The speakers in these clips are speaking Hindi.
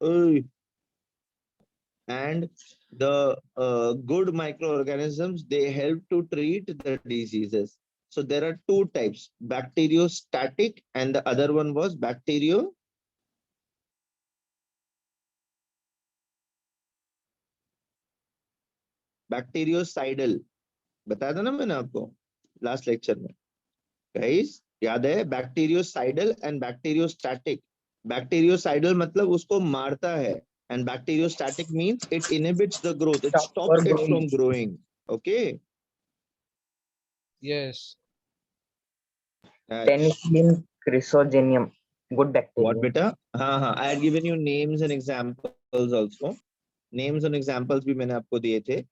Okay. And the good microorganisms, they help to treat the diseases. So there are two types, bacteriostatic, and the other one was bactericidal. बताया था ना मैंने आपको लास्ट लेक्चर में गाइस, याद है? Bacteriocidal and bacteriostatic. बैक्टीरियोसाइडल मतलब उसको मारता है, and bacteriostatic means it inhibits the growth, it Stop stops for it growing. from growing. Okay. Yes. Penicillin, Chrysogenium, good bacteria. What beta? हाँ, I had given you names and examples also. Names and examples भी मैंने आपको दिए थे.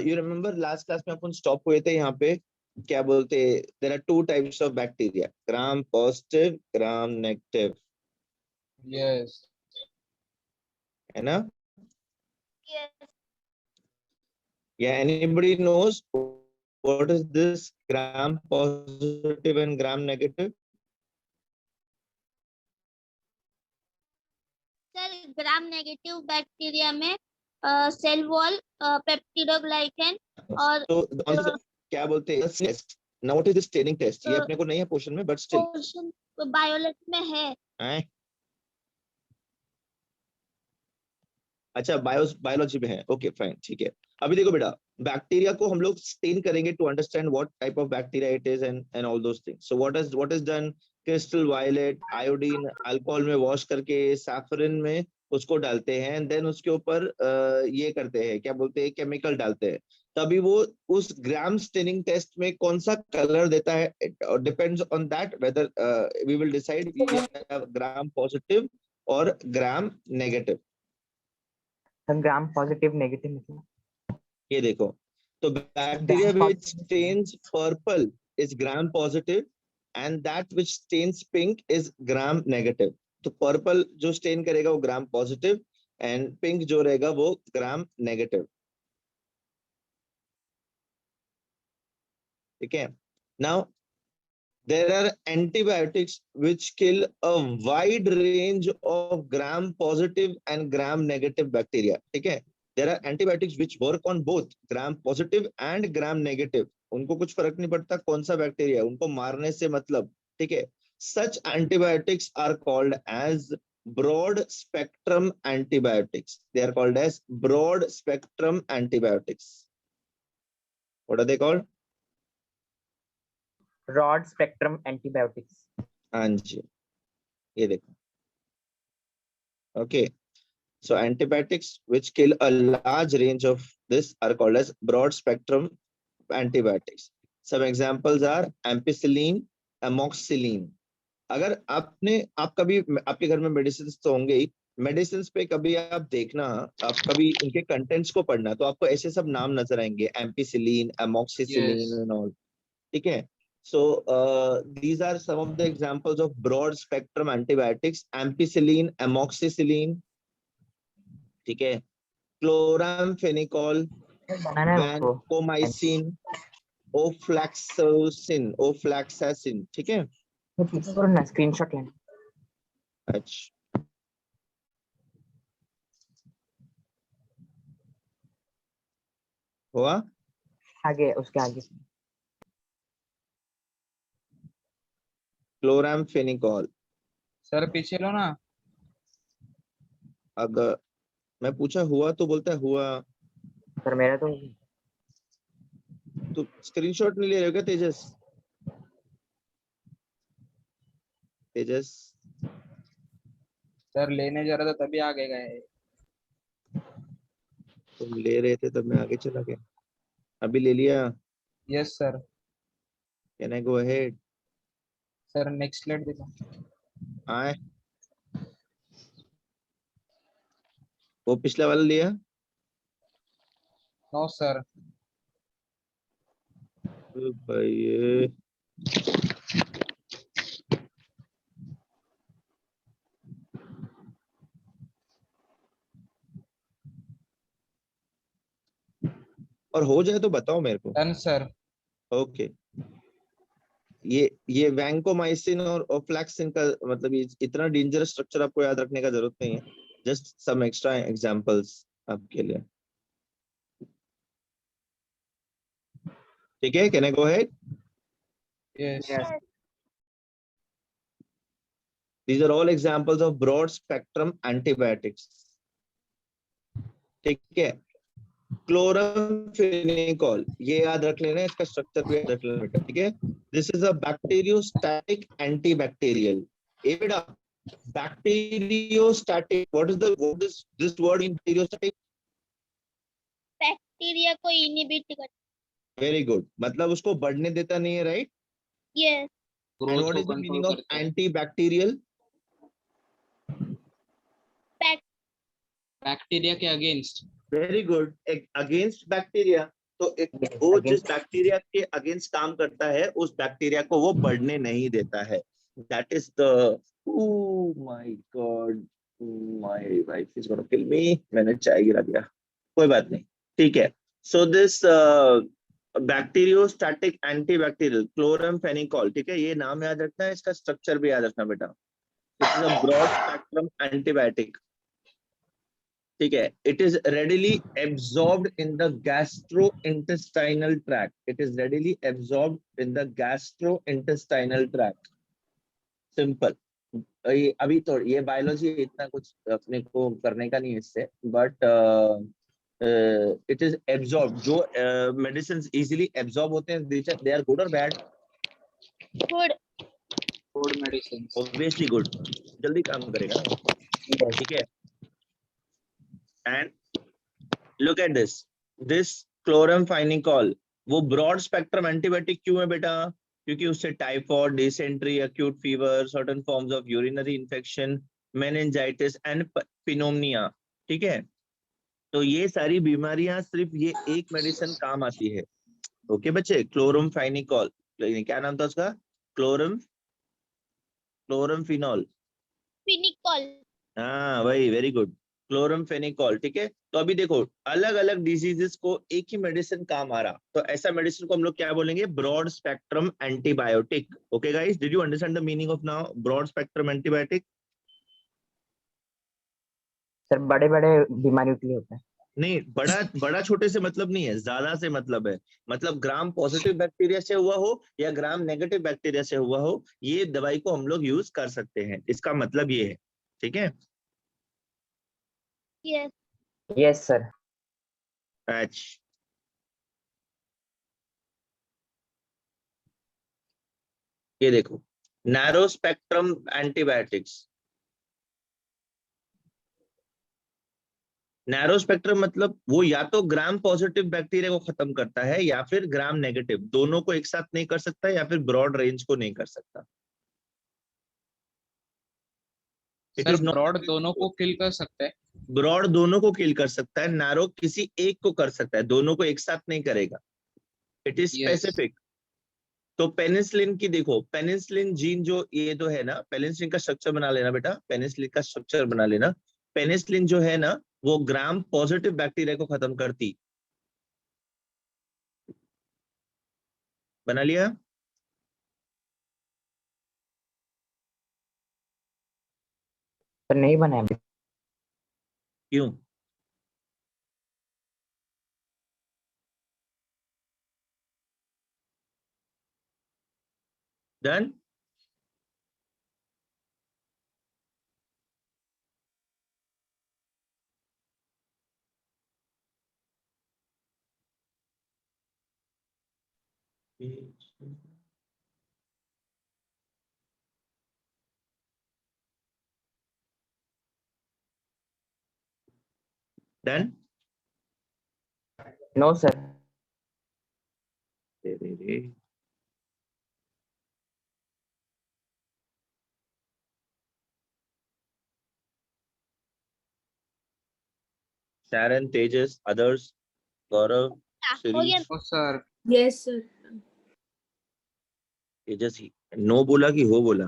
You remember last class में अपन stop हुए थे यहाँ पे, क्या बोलते? There are two types of bacteria, gram positive, gram negative. Yes. है ना? Yes. Yeah, anybody knows what is this gram positive and gram negative? Sir gram negative bacteria में सेल वॉल पेप्टिडोग्लाइकन और तो क्या बोलते हैं test. Now what is this staining test? ये अपने को नहीं है पोर्शन में, but still. पोर्शन बायोलॉजी में है. अच्छा, बायोलॉजी में है. ओके फाइन, ठीक है. अभी देखो बेटा, बैक्टीरिया को हम लोग स्टेन करेंगे to understand what type of bacteria it is and all those things. So what is done? Crystal violet, iodine, alcohol में वॉश करके सैफरन में उसको डालते हैं, एंड देन उसके ऊपर ये करते हैं, क्या बोलते हैं, केमिकल डालते हैं. तभी वो उस ग्राम स्टेनिंग टेस्ट में कौन सा कलर देता है, depends on that whether we will decide gram positive और gram negative. Gram positive negative मतलब ये देखो, तो bacteria which stains purple is gram positive and that which stains pink is gram negative. तो पर्पल जो स्टेन करेगा वो ग्राम पॉजिटिव एंड पिंक जो रहेगा वो ग्राम नेगेटिव. ठीक है. Now there are antibiotics which kill a wide range of gram positive and gram negative bacteria. ठीक है. There are antibiotics which work on both gram positive and gram negative. उनको कुछ फर्क नहीं पड़ता कौन सा बैक्टीरिया है, उनको मारने से मतलब. ठीक है. Such antibiotics are called as broad spectrum antibiotics. They are called as broad spectrum antibiotics. What are they called? Broad spectrum antibiotics. हाँ जी, ये देखो. Okay. So antibiotics which kill a large range of this are called as broad spectrum antibiotics. Some examples are ampicillin, amoxicillin. अगर आप कभी आपके घर में मेडिसिन तो होंगे ही, मेडिसिन पे कभी आप देखना, आप कभी इनके कंटेंट्स को पढ़ना, तो आपको ऐसे सब नाम नजर आएंगे, एम्पिसिलिन, एमॉक्सिसिलिन एंड ऑल. ठीक है. So these are some of the examples of broad spectrum antibiotics: ampicillin, amoxicillin. ठीक है. Chloramphenicol, vancomycin, ofloxacin. ठीक है. स्क्रीनशॉट लेना. अच्छा, हुआ? आगे उसके आगे Chloramphenicol. सर पीछे लो ना. अगर मैं पूछा हुआ तो बोलता है हुआ. सर मेरा तो स्क्रीनशॉट नहीं ले रहे हो क्या तेजस? तेजस सर लेने जा रहा था तभी आगे गए. तुम ले रहे थे तब मैं आगे चला गया. अभी ले लिया. Yes sir. Can I go ahead? Sir next slide देखो. आए, वो पिछला वाला लिया. No sir. भाई ये और हो जाए तो बताओ मेरे को. Done sir. ओके. ये वैंकोमाइसिन और ओफ्लैक्सिन का मतलब ये इतना डेंजरस स्ट्रक्चर आपको याद रखने का जरूरत नहीं है, जस्ट सम एक्स्ट्रा एग्जांपल्स आपके लिए। ठीक है, can I go ahead? Yes. Yes. These are all examples of broad spectrum antibiotics. ठीक है, क्लोरामफेनिकोल ये याद रख लेना, इसका स्ट्रक्चर भी याद रख लेना बेटा। ठीक है, this is a bacteriostatic antibacterial. ये बेटा bacteriostatic, what is this word in bacteriostatic? Bacteria को इनहिबिट कर। वेरी गुड, मतलब उसको बढ़ने देता नहीं है, right? Yes. And growth what को is the control meaning of करता है। एंटीबैक्टीरियल? बैक्टीरिया के against. Very good, against bacteria. तो एक Yes, वो जिस against- बैक्टीरिया के अगेंस्ट काम करता है, उस बैक्टीरिया को वो बढ़ने नहीं देता है। That is the, oh my god, my wife is gonna kill me. मैंने चाय गिरा दिया, कोई बात नहीं, ठीक है। So this bacteriostatic antibacterial chloramphenicol, ठीक है, ये नाम याद रखना है, इसका स्ट्रक्चर भी याद रखना बेटा। This is a broad spectrum antibiotic. ठीक है, it is readily absorbed in the gastrointestinal tract. It is readily absorbed in the gastrointestinal tract. Simple. अभी तो ये बायोलॉजी इतना कुछ अपने को करने का नहीं है इससे, बट इट इज एब्सॉर्ब। जो मेडिसिन इजीली एब्सॉर्ब होते हैं, दे आर गुड और bad? Good. Food medicine. Obviously good, जल्दी काम करेगा ना। Yes. ठीक है, and look at this chloramphenicol, वो ब्रॉड स्पेक्ट्रम एंटीबायोटिक क्यों है बेटा? क्योंकि उससे typhoid, dysentery, acute fever, certain forms of urinary infection, meningitis and pneumonia. ठीक है, तो ये सारी बीमारियां सिर्फ ये एक मेडिसिन काम आती है। ओके बच्चे, क्लोरामफेनिकोल, क्या नाम था उसका? क्लोरामफेनॉल। फिनिकॉल। हाँ वही, वेरी गुड, क्लोरामफेनिकोल। ठीक है, तो अभी देखो अलग अलग डिजीजेस को एक ही मेडिसिन काम आ रहा, तो ऐसा मेडिसिन को हम लोग क्या बोलेंगे? Broad spectrum antibiotic. Okay guys, did you understand the meaning of now broad spectrum antibiotic? Sir बड़े बड़े बीमारियों के लिए होता है। नहीं, बड़ा बड़ा छोटे से मतलब नहीं है, ज्यादा से मतलब है। मतलब ग्राम पॉजिटिव बैक्टीरिया से हुआ हो या ग्राम नेगेटिव बैक्टीरिया से हुआ हो, ये दवाई को हम लोग यूज कर सकते हैं, इसका मतलब ये है। ठीक है, यस। Yes, sir. अच्छा, ये देखो narrow spectrum antibiotics. Narrow spectrum मतलब वो या तो ग्राम पॉजिटिव बैक्टीरिया को खत्म करता है या फिर ग्राम नेगेटिव, दोनों को एक साथ नहीं कर सकता, या फिर ब्रॉड रेंज को नहीं कर सकता। It sir is not, broad दोनों को किल कर सकता है। ब्रॉड दोनों को किल कर सकता है, नैरो किसी एक को कर सकता है, दोनों को एक साथ नहीं करेगा। It is Yes. स्पेसिफिक। तो पेनिसिलिन की देखो, पेनिसिलिन जीन जो ये तो है ना, पेनिसिलिन का स्ट्रक्चर बना लेना बेटा, पेनिसिलिन का स्ट्रक्चर बना लेना। पेनिसिलिन जो है ना, वो ग्राम पॉजिटिव बैक्टीरिया को खत्म करती। बना लिया? सर नहीं बना है अभी। क्यों? Done? Done? No sir. Sharon, Tejas, others, Gaurav, हो गया। Shirish, ओ सर Yes, sir. तेजस ही नो बोला कि हो बोला?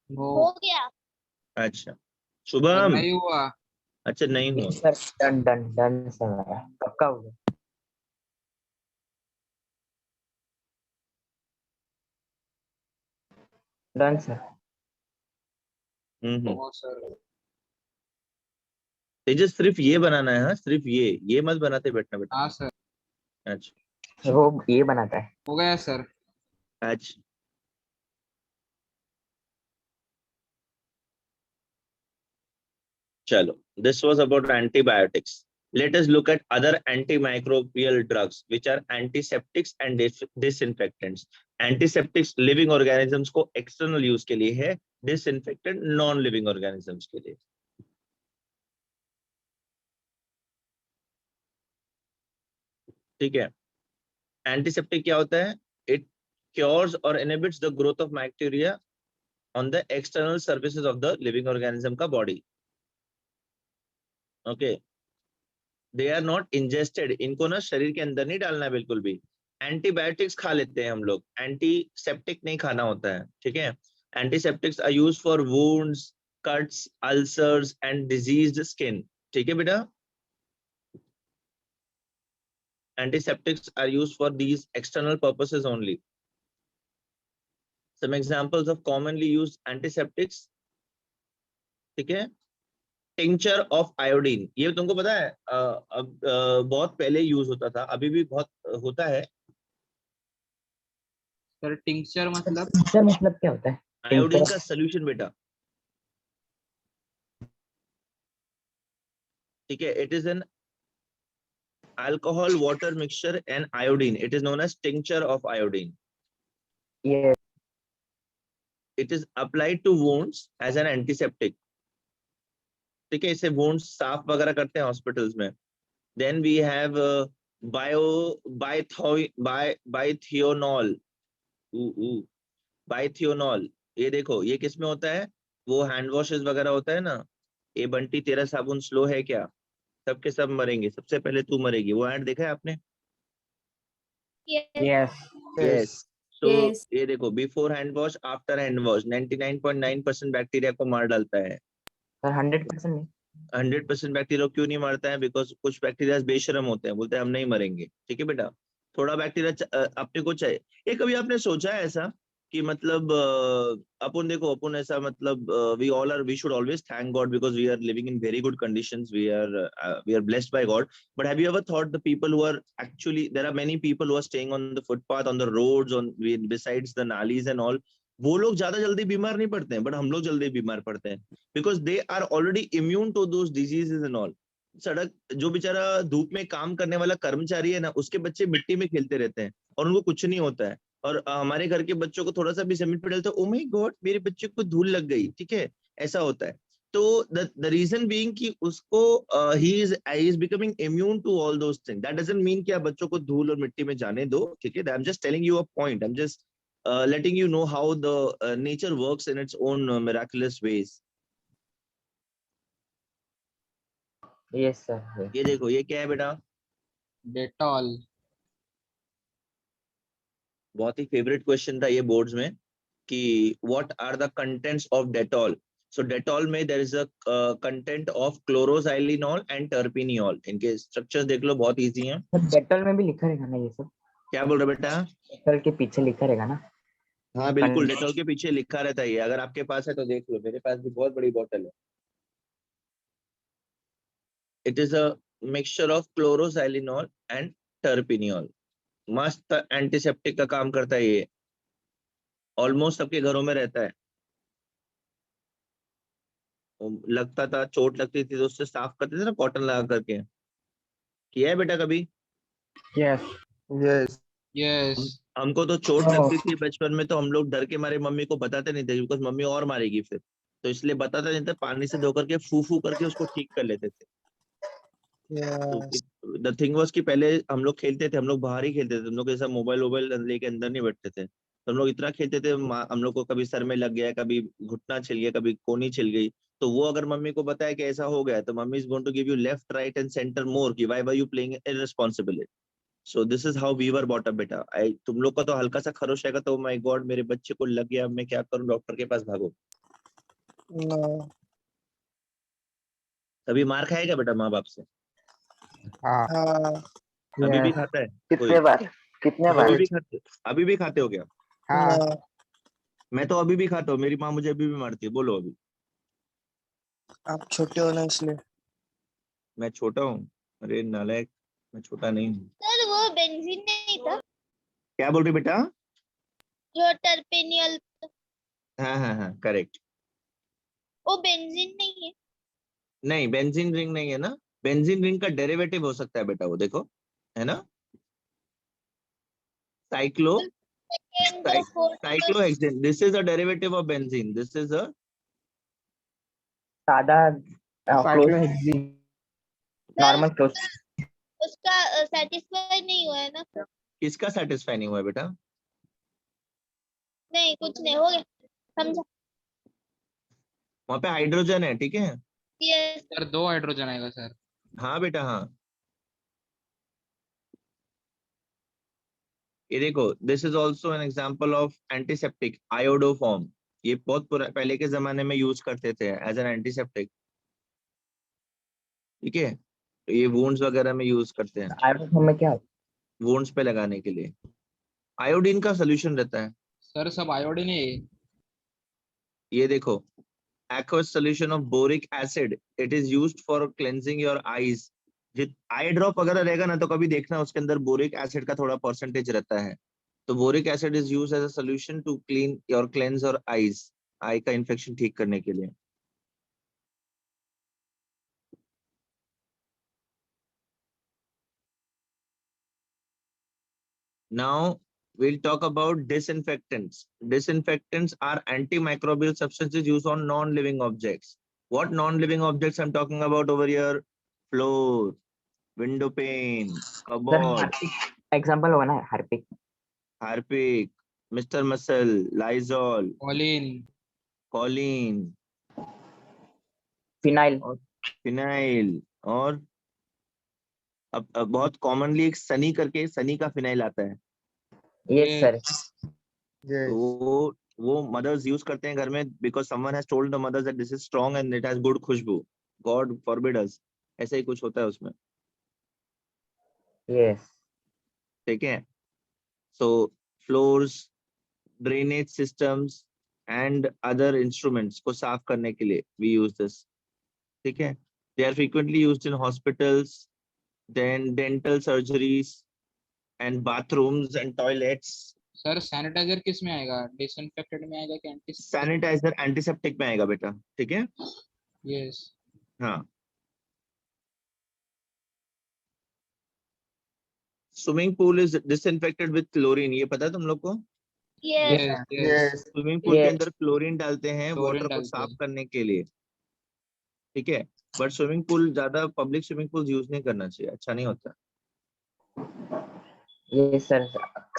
वो हो गया। अच्छा, सर शुभम, नहीं हुआ। अच्छा नहीं हुआ। Sir done done done sir मेरा पक्का हो गया। Done sir. No sir. Tejas सिर्फ ये बनाना है, हाँ सिर्फ ये मत बनाते बैठना बेटा। हाँ सर, अच्छा वो ये बनाता है। हो गया सर। अच्छा chalo, this was about antibiotics. Let us look at other antimicrobial drugs which are antiseptics and disinfectants. Antiseptics living organisms को external use के लिए है, disinfectant non living organisms के लिए। ठीक है, एंटीसेप्टिक क्या होता है? इट क्योर्स और inhibits the growth of bacteria on the external surfaces of the living organism का body. Okay, they are not ingested, इनको ना शरीर के अंदर नहीं डालना है बिल्कुल भी। एंटीबायोटिक्स खा लेते हैं हम लोग, एंटीसेप्टिक नहीं खाना होता है। ठीक है, antiseptics are used for wounds, cuts, ulcers and diseased skin. ठीक है बेटा, antiseptics are used for these external purposes only. Some examples of commonly used antiseptics, ठीक है, tincture of iodine, ये तुमको पता है अब बहुत पहले यूज होता था, अभी भी बहुत होता है। सर टिंक्चर मतलब? टिंचर मतलब क्या होता है? आयोडीन टिंचर का सोल्यूशन बेटा। ठीक है, it is an alcohol water mixture and iodine, it is known as tincture of iodine. ये It is applied to wounds as an antiseptic. ठीक है, इसे wounds साफ वगैरह करते हैं हॉस्पिटल्स में। Then we have biethionol, बाइथियोनॉल। ये देखो, ये किस में होता है? वो हैंड वॉशेस वगैरह होता है ना। ये बंटी तेरा साबुन स्लो है क्या? सबके सब मरेंगे, सबसे पहले तू मरेगी। वो ऐड देखा है आपने? Yes. Yes yes. So Yes. ये देखो, before hand wash, after hand wash, 99.9% bacteria को मार डालता है। सर 100% नहीं। 100% बैक्टीरिया क्यों नहीं मारता है? बिकॉज कुछ बैक्टीरिया बेशरम होते हैं, बोलते हैं हम नहीं मरेंगे। ठीक है बेटा, थोड़ा बैक्टीरिया अपने को चाहिए। ये कभी आपने सोचा है ऐसा कि मतलब अपन देखो, अपन ऐसा मतलब we should always thank god because we are living in very good conditions, we are blessed by god. But have you ever thought the people who are actually, there are many people who are staying on the footpath, on the roads, on besides the नालीज एंड ऑल, वो लोग ज्यादा जल्दी बीमार नहीं पड़ते हैं, बट हम लोग जल्दी बीमार पड़ते हैं because they are already immune to those diseases and all. सड़क, जो बेचारा धूप में काम करने वाला कर्मचारी है ना, उसके बच्चे मिट्टी में खेलते रहते हैं और उनको कुछ नहीं होता है। और हमारे घर के बच्चों को थोड़ा सा भी जमीन पर डालते, ओ माय गॉड मेरे बच्चे को धूल लग गई। ठीक है, ऐसा होता है। तो द रीजन बीइंग कि उसको ही is becoming immune to all those things. That doesn't mean कि आप बच्चों को धूल और मिट्टी में जाने दो। ठीक है, I am just telling you a point, I am just letting you know how the nature works in its own miraculous ways. Yes sir. ये देखो, ये क्या है बेटा? डेटॉल। बहुत ही फेवरेट क्वेश्चन था ये बोर्ड्स में कि what are the contents of Dettol. So Dettol में there is a content of chloroxylenol and terpineol. इनके स्ट्रक्चर्स देख लो, बहुत इजी हैं। सर डेटॉल में भी लिखा रहेगा ना ये सब? क्या बोल रहे बेटा? डेटॉल के पीछे लिखा रहेगा ना? हाँ बिल्कुल, डेटॉल के पीछे लिखा रहता है। ये अगर आपके पास है तो देख लो, मेरे पास भी बहुत बड़ी बोतल है। It is a mixture of chloroxylenol and terpineol. मस्त एंटीसेप्टिक का काम करता है ये, ऑलमोस्ट सबके घरों में रहता है। लगता था, चोट लगती थी तो उससे साफ करते थे ना कॉटन लगा करके। किया है बेटा कभी? Yes yes yes. हमको तो चोट Oh. लगती थी बचपन में, तो हम लोग डर के मारे मम्मी को बताते नहीं थे बिकॉज मम्मी और मारेगी फिर, तो इसलिए बताते नहीं थे। पानी से धो करके फू फू करके उसको ठीक कर लेते थे। द थिंग वाज कि पहले हम लोग खेलते थे, हम लोग बाहर ही खेलते थे, हम लोग ऐसा मोबाइल वोबाइल लेके अंदर नहीं बैठते थे। तो हम लोग इतना खेलते थे, हम लोग को कभी सर में लग गया, कभी घुटना छिल गया, कभी कोनी छिल गई, तो वो अगर मम्मी को बताया कि ऐसा हो गया, तो mummy is going to give you left right and centre more कि why were you playing irresponsible. So this is how we were brought up बेटा। तुम लोग का तो हल्का सा खरोश रहेगा तो माय गॉड मेरे बच्चे को लग गया, मैं क्या करूं, डॉक्टर के पास भागो। कभी मार खाएगा बेटा माँ बाप से? अभी भी खाता है कोई? कितने बार? कितने बार? अभी भी खाते हो क्या? मैं तो अभी भी खाता हूँ, मेरी माँ मुझे अभी भी मारती है। बोलो अभी। आप छोटे हो ना इसलिए। मैं छोटा हूँ? अरे नालायक, मैं छोटा नहीं हूँ। सर वो बेंजीन नहीं था, क्या बोल रही बेटा? जो टर्पेनियल, हाँ हाँ हाँ, करेक्ट। वो बेंजीन नहीं है। नहीं, बेंजीन रिंग नहीं है ना। बेंजीन रिंग का डेरिवेटिव हो सकता है बेटा, वो देखो, है ना, साइक्लो सेकेंड और fourth. Cyclohexane. This is a derivative of benzene, this is अ सादा क्लोज, साइक्लोहेक्सीन। Normal close. उसका सेटिस्फाई नहीं हुआ है ना। किसका सेटिस्फाई नहीं हुआ है बेटा? नहीं कुछ नहीं, हो गया, समझा। वहां पे हाइड्रोजन है, ठीक है। यस। सर 2 हाइड्रोजन आएगा सर। हाँ बेटा हाँ। ये देखो, this is also an example of antiseptic, iodoform. ये बहुत पहले के जमाने में यूज करते थे एज एन एंटीसेप्टिक, ठीक है। तो ये वुंड्स वगैरह में यूज करते हैं, आयोडीन में क्या होता वुंड्स पे लगाने के लिए। आयोडीन का सोल्यूशन रहता है। सर सब आयोडीन है। ये देखो, aqueous solution of boric acid, it is used for cleansing your eyes। जित आई ड्रॉप वगैरह रहेगा ना, तो कभी देखना उसके अंदर बोरिक एसिड का थोड़ा परसेंटेज रहता है। तो boric acid is used as a solution to clean your cleanse और आईज, आई का इन्फेक्शन ठीक करने के लिए। Now we'll talk about disinfectants. Disinfectants are antimicrobial substances used on non-living objects. What non-living objects I'm talking about over here? Floor, window pane, है? सर cupboard, हार्पिक एग्जांपल होगा ना, Harpic. Harpic, Mr. Muscle, Lysol, Colin. Choline phenyl. और फिनाइल। और अब बहुत कॉमनली एक सनी करके, सनी का फिनाइल आता है। Yes sir. तो वो मदर्स यूज करते हैं घर में, because someone has told the mothers that this is strong and it has good खुशबू। गॉड फॉरबिड अस, ऐसा ही कुछ होता है उसमें, यस। ठीक है। So floors, drainage systems and other instruments को साफ करने के लिए वी यूज दिस, ठीक है। They are frequently used in hospitals, then dental surgeries and bathrooms and toilets. Sir sanitiser किस में आएगा? डिसइंफेक्टेंट में आएगा कि एंटीसेप्टिक? सैनिटाइजर एंटीसेप्टिक में आएगा बेटा, ठीक है। यस। हाँ। Swimming pool is disinfected with chlorine, ये पता है तुम लोग को? Yes. Yes yes. Swimming pool के यस। अंदर क्लोरीन डालते हैं क्लोरीन वाटर को डालते साफ हैं। करने के लिए, ठीक है। बट स्विमिंग पूल ज्यादा, पब्लिक स्विमिंग पूल यूज नहीं करना चाहिए, अच्छा नहीं होता। यस सर,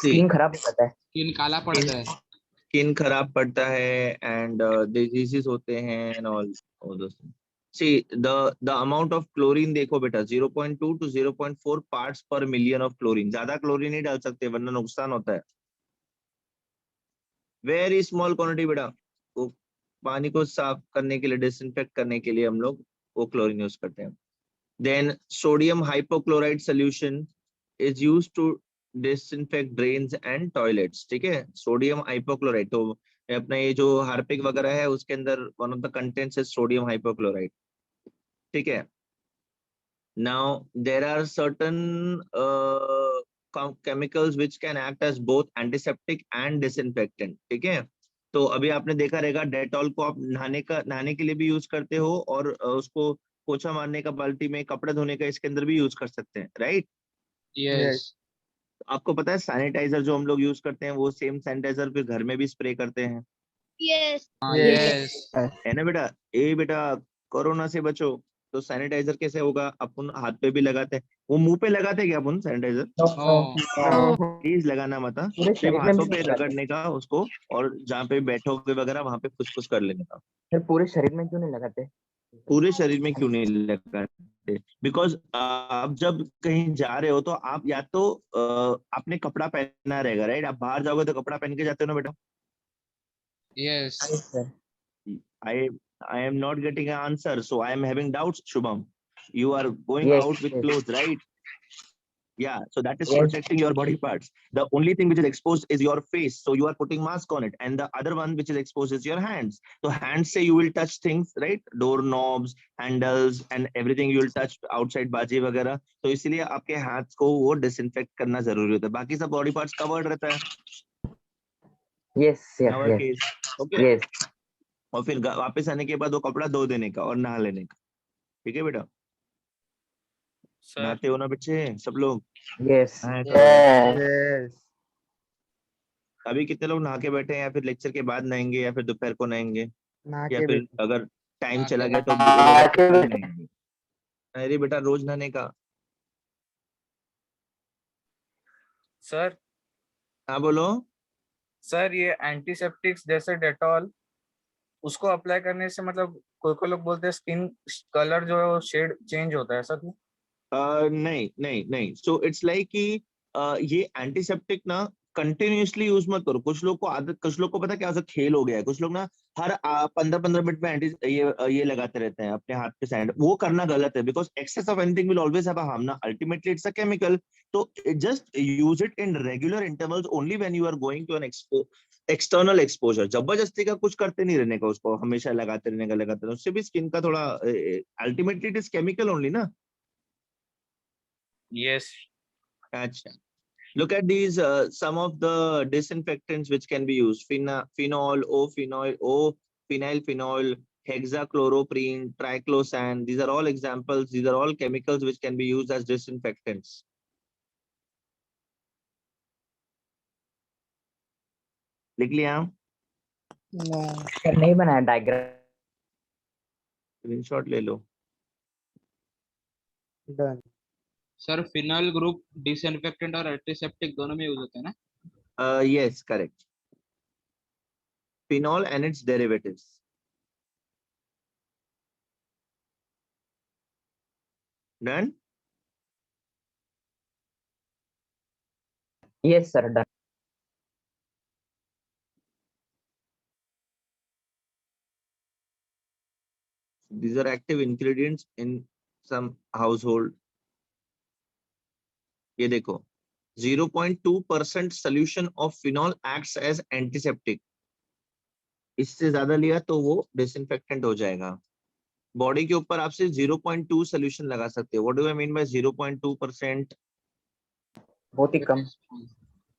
सी, स्किन खराब हो जाता है। स्किन काला पड़ता है। स्किन खराब पड़ता है एंड डिजीजेस होते हैं and all those. See the amount of chlorine देखो बेटा, 0.2 to 0.4 पार्ट्स पर मिलियन ऑफ क्लोरीन। ज्यादा क्लोरीन नहीं डाल सकते वरना नुकसान होता है। वेरी स्मॉल क्वांटिटी बेटा। वो पानी को साफ करने के लिए, डिसइंफेक्ट करने के लिए हम लोग वो क्लोरीन यूज करते हैं। Then sodium hypochloride solution is used to disinfect drains and toilets, ठीक है। सोडियम हाइपोक्लोराइड, तो अपना ये जो हार्पिक वगैरह है उसके अंदर one of the contents is sodium hypochloride, ठीक है। Now there are certain chemicals which can act as both antiseptic and disinfectant, ठीक है। तो अभी आपने देखा रहेगा, डेटॉल को आप नहाने के लिए भी यूज करते हो, और उसको पोछा मारने का, बाल्टी में कपड़े धोने का, इसके अंदर भी यूज कर सकते हैं, राइट। यस। आपको पता है सैनिटाइजर जो हम लोग यूज करते हैं, वो सेम सैनिटाइजर फिर घर में भी स्प्रे करते हैं, यस। हाँ Yes. यस। है ना बेटा। ए बेटा, कोरोना से बचो तो सैनिटाइजर कैसे होगा? अपन हाथ पे भी लगाते हैं, वो मुंह पे लगाते हैं क्या अपन सैनिटाइजर? नो। प्लीज लगाना मत, हाँ। पूरे सिर्फ शरीर में हाथों भी पे लगाते हैं। रगड़ने का उसको, और जहाँ पे बैठोगे वगैरह वहां पे फुसफुस कर लेने का। फिर पूरे शरीर में क्यों नहीं लगाते? पूरे शरीर में क्यों नहीं लगाते? बिकॉज आप जब कहीं जा रहे हो तो आप या तो आपने कपड़ा पहना रहेगा, राइट। आप बाहर जाओगे तो कपड़ा पहन के जाते हो ना बेटा। Yes. Yes sir. I I am not getting an answer, so I am having doubts, Shubham. You are going yes out with yes. clothes, right? Yeah, so that is Yes. protecting your body parts. The only thing which is exposed is your face, so you are putting mask on it, and the other one which is exposed is your hands. So hands say you will touch things, right? Doorknobs, handles, and everything you will touch outside बाजी वगैरह. तो इसलिए आपके हाथ को वो disinfect करना जरूरी होता है. बाकी सब body parts covered रहता है. Yes, In yes, our yes, case, okay. yes, और फिर वापस आने के बाद वो कपड़ा धो देने का और नहा लेने का. ठीक है बेटा? सर नहाते हो ना बच्चे सब लोग? yes. हाँ, तो Yes. अभी कितने लोग नहा के बैठे हैं, या फिर लेक्चर के बाद नहाएंगे, या फिर दोपहर को नहाएंगे, ना या के फिर बेटे अगर टाइम नहा चला के गया तो नहा के कल बैठे। नहाएंगे? अरे बेटा रोज नहाने का. सर हाँ बोलो. सर ये एंटीसेप्टिक्स जैसे डेटॉल उसको अप्लाई करने से मतलब कोई लोग बोलते हैं स्किन कलर जो है वो शेड चेंज होता है, ऐसा क्यों? नहीं नहीं नहीं, सो इट्स लाइक कि ये एंटीसेप्टिक ना कंटिन्यूअसली यूज मत करो. कुछ लोग को आदत, कुछ लोग को पता क्या होता है, खेल हो गया है. कुछ लोग ना हर 15-15 मिनट में ये लगाते रहते हैं अपने हाथ पे सैंड. वो करना गलत है, because excess of anything will always have a harm ना. Ultimately it's a chemical. तो just use it in regular intervals only when you are going to an external exposure. जबरदस्ती का कुछ करते नहीं रहने का, उसको हमेशा लगाते रहने का. उससे भी स्किन का थोड़ा, ultimately it is chemical only ना. Yes Achha. Look at these, some of the disinfectants which can be used. Phenol, phenylphenol, hexachloroprene, triclosan. These are all examples. These are all chemicals which can be used as disinfectants. लिख लिया? ना सर नहीं बनाया डायग्राम. स्क्रीनशॉट ले लो. Done sir phenol group disinfectant और एंटीसेप्टिक दोनों में यूज होते हैं ना? Yes, correct. Phenol and its derivatives. Done? Yes, sir, done. These are active ingredients in some household. ये देखो, 0.2% solution of phenol acts as antiseptic. इससे ज्यादा लिया तो वो डिसइंफेक्टेंट हो जाएगा. बॉडी के ऊपर आप सिर्फ 0.2 सोल्यूशन लगा सकते हो. What do I mean by 0.2%? बहुत ही कम.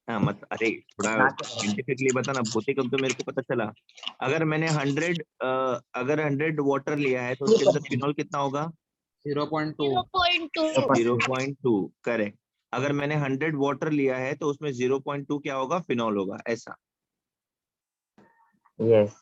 हाँ मत, अरे थोड़ा साइंटिफिकली बता ना. बहुत ही कम तो मेरे को पता चला. अगर मैंने 100 वाटर लिया है तो उसके अंदर फिनॉल कितना होगा? 0.2. 0.2. 0.2. करेक्ट. अगर मैंने 100 वाटर लिया है तो उसमें 0.2 क्या होगा? फिनॉल होगा. ऐसा. Yes.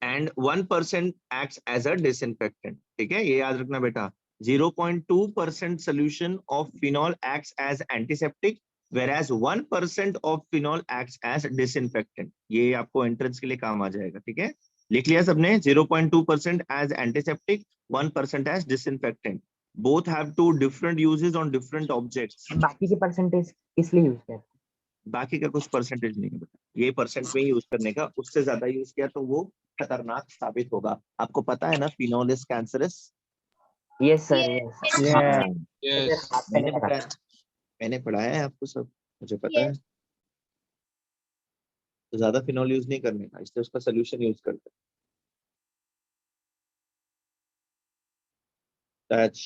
And 1% acts as a disinfectant. ठीक है, ये याद रखना बेटा. 0.2% solution of phenol acts as antiseptic, whereas 1% of phenol acts as disinfectant. ये आपको एंट्रेंस के लिए काम आ जाएगा. ठीक है, लिख लिया सबने? 0.2% as antiseptic, 1% as disinfectant. Both have two different uses on different objects. बाकी के परसेंटेज किस लिए यूज करते हैं? बाकी का कुछ परसेंटेज नहीं है बेटा. ये परसेंट में यूज करने का. उससे ज्यादा यूज किया तो वो खतरनाक साबित होगा. आपको पता है ना phenol is cancerous? Yes, sir. Yes. Yeah. Yes. मैंने बताया, मैंने पढ़ाया है आपको सब, मुझे पता है. Yes. तो ज्यादा फिनॉल यूज नहीं करने का, इसलिए उसका सोल्यूशन यूज करते हैं. That's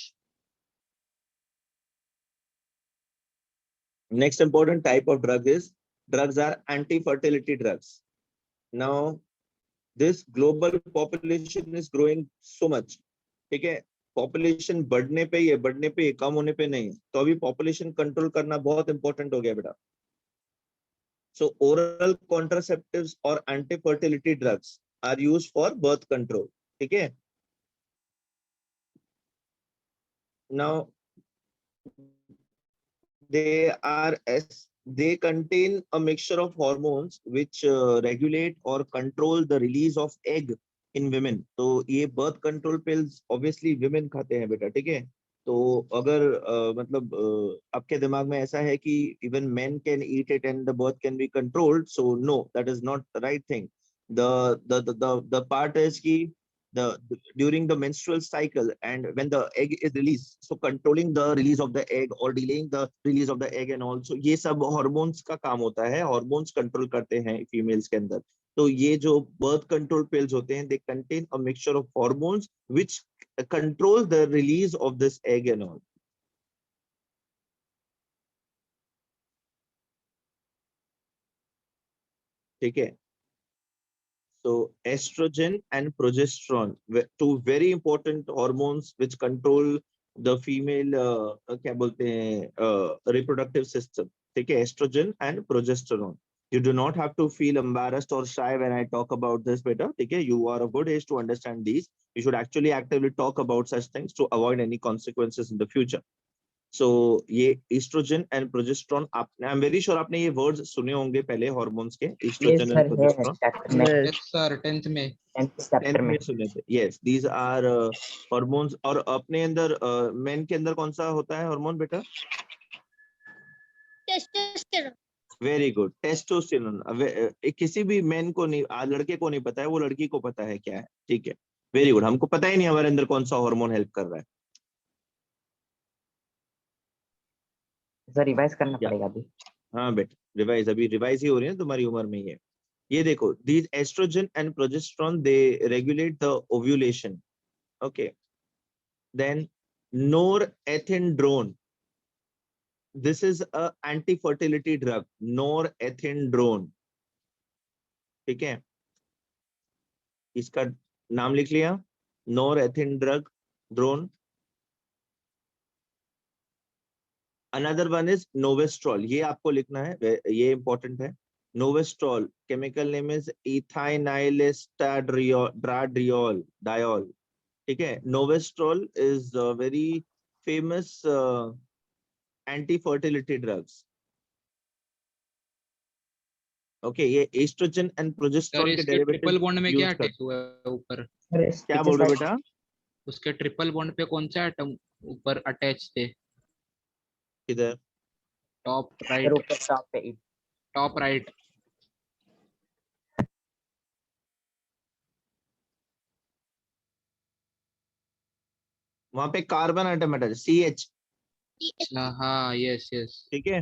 next important type of drug is drugs are anti-fertility drugs. Now this global population is growing so much. ठीक है, पॉपुलेशन बढ़ने पे ही है, बढ़ने पे ही, कम होने पे नहीं. तो अभी पॉपुलेशन कंट्रोल करना बहुत इंपॉर्टेंट हो गया बेटा. So oral contraceptives or anti-fertility drugs are used for birth control. ठीक है. Now they contain a mixture of hormones which regulate or control the release of egg in women. तो ये birth control pills obviously women खाते हैं बेटा. ठीक है, तो अगर मतलब आपके दिमाग में ऐसा है कि even men can eat it and the birth can be controlled, so no, that is not the right thing. The part is कि during the menstrual cycle and when the egg is released, so controlling the release of the egg or delaying the release of the egg and also ये सब hormones का काम होता है, hormones control करते हैं females के अंदर. तो ये जो birth control pills होते हैं, they contain a mixture of hormones which control the release of this egg and all. ठीक है. So estrogen and progesterone, two very important hormones which control the female क्या बोलते हैं reproductive system. ठीक है, estrogen and progesterone. You do not have to feel embarrassed or shy when I talk about this, beta. ठीक है, you are of good age to understand these. You should actually actively talk about such things to avoid any consequences in the future. So ये estrogen and progesterone, I'm very sure आपने ये words सुने होंगे पहले hormones के, ये estrogen and सर है progesterone. चैप्टर में, Yes. Yes, sir. 10th में. 10th चैप्टर 10th में. में सुने थे. Yes, these are hormones. और अपने अंदर men के अंदर कौन सा होता है hormone बेटा? testosterone. Very good, testosterone. किसी भी men को नहीं, लड़के को नहीं पता है, वो लड़की को पता है क्या है. ठीक है, very good. हमको पता ही नहीं हमारे अंदर कौन सा hormone help कर रहा है. सर रिवाइज करना Yeah. पड़ेगा अभी. हाँ बेटा, रिवाइज अभी रिवाइज ही हो रही है तुम्हारी उम्र में ही है. ये देखो, these estrogen and progesterone, they regulate the ovulation. Okay. Then norethindrone. This is a anti-fertility drug. Norethindrone. ठीक है, इसका नाम लिख लिया, norethindrone. Another one is novestrol. ये आपको लिखना है, ये important है. Novestrol, chemical name is ethinylestradiol. ठीक है, Novestrol is a very famous anti-fertility drugs. Okay, ये estrogen and सर progesterone के इसके ट्रिपल derivatives बॉन्ड में use क्या कर. अटैच हुआ है ऊपर? क्या बोल रहे हो बेटा? उसके ट्रिपल बॉन्ड पे कौन सा एटम ऊपर अटैच थे? इधर टॉप सर राइट. ऊपर टॉप पे टॉप राइट. वहां पे कार्बन आइटम है CH. हाँ, यस यस. ठीक है,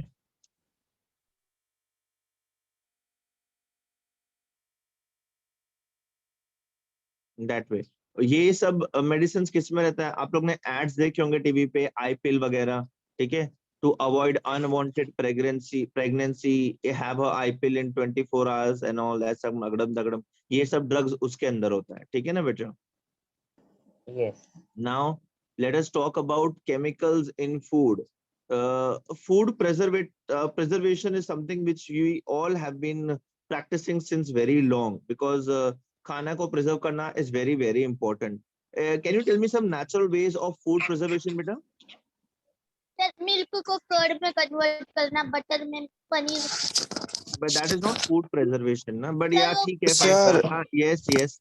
दैट वे. ये सब मेडिसिन किस में रहता है? आप लोग ने एड्स देखे होंगे टीवी पे, आई पिल वगैरह. ठीक है, to avoid unwanted pregnancy have a I pill in 24 hours and all that, सब अगड़म दगड़म, ये सब ड्रग्स उसके अंदर होता है. ठीक है ना बेटा? Yes. Now let us talk about chemicals in food. Food preservation is something which we all have been practicing since very long, because खाना को preserve करना is very very important. Can you tell me some natural ways of food preservation, बेटा? सर मिल्क को कर्ड में कन्वर्ट करना, बटर में paneer. But that is not food preservation, ना? But yeah, Sir, ठीक है, Sir. fine. Yes,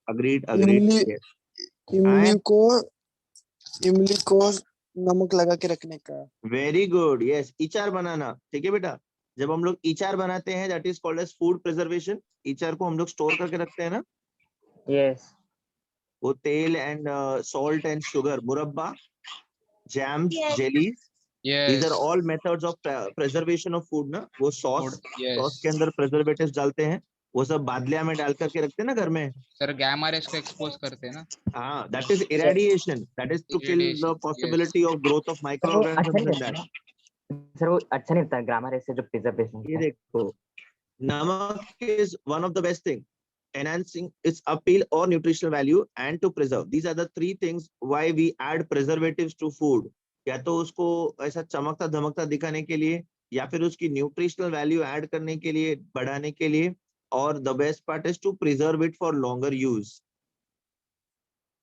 agreed. इमली Yes. इमली को नमक लगा के रखने का. Very good. यस, ईचार बनाना. ठीक है बेटा, जब हम लोग ईचार बनाते हैं, that is called as food preservation. ईचार को हम लोग स्टोर करके रखते हैं ना, यस. वो तेल एंड सॉल्ट एंड शुगर, मुरब्बा, jams, Yes. Jellies, yes. These are all methods of preservation of food ना. वो सॉस यस के अंदर प्रिजर्वेटिव्स डालते हैं, वो सब बादलिया में डाल करके रखते हैं ना घर में. सर, गैमा रेस को एक्सपोज करते हैं ना. हाँ, that is irradiation. That is to kill the Irradiation, possibility of growth of sir वो माइक्रोऑर्गेनिजम्स इन दैट. सर वो अच्छा नहीं लगता ग्रामर ऐसे जो प्रिजर्वेशन ये देखो, namak is one of the best thing, enhancing its appeal or nutritional value and to preserve. These are the three things why we add preservatives to food. या तो उसको ऐसा चमकता धमकता दिखाने के लिए, या फिर उसकी न्यूट्रिशनल वैल्यू ऐड करने के लिए, बढ़ाने के लिए, और the best part is to preserve it for longer use.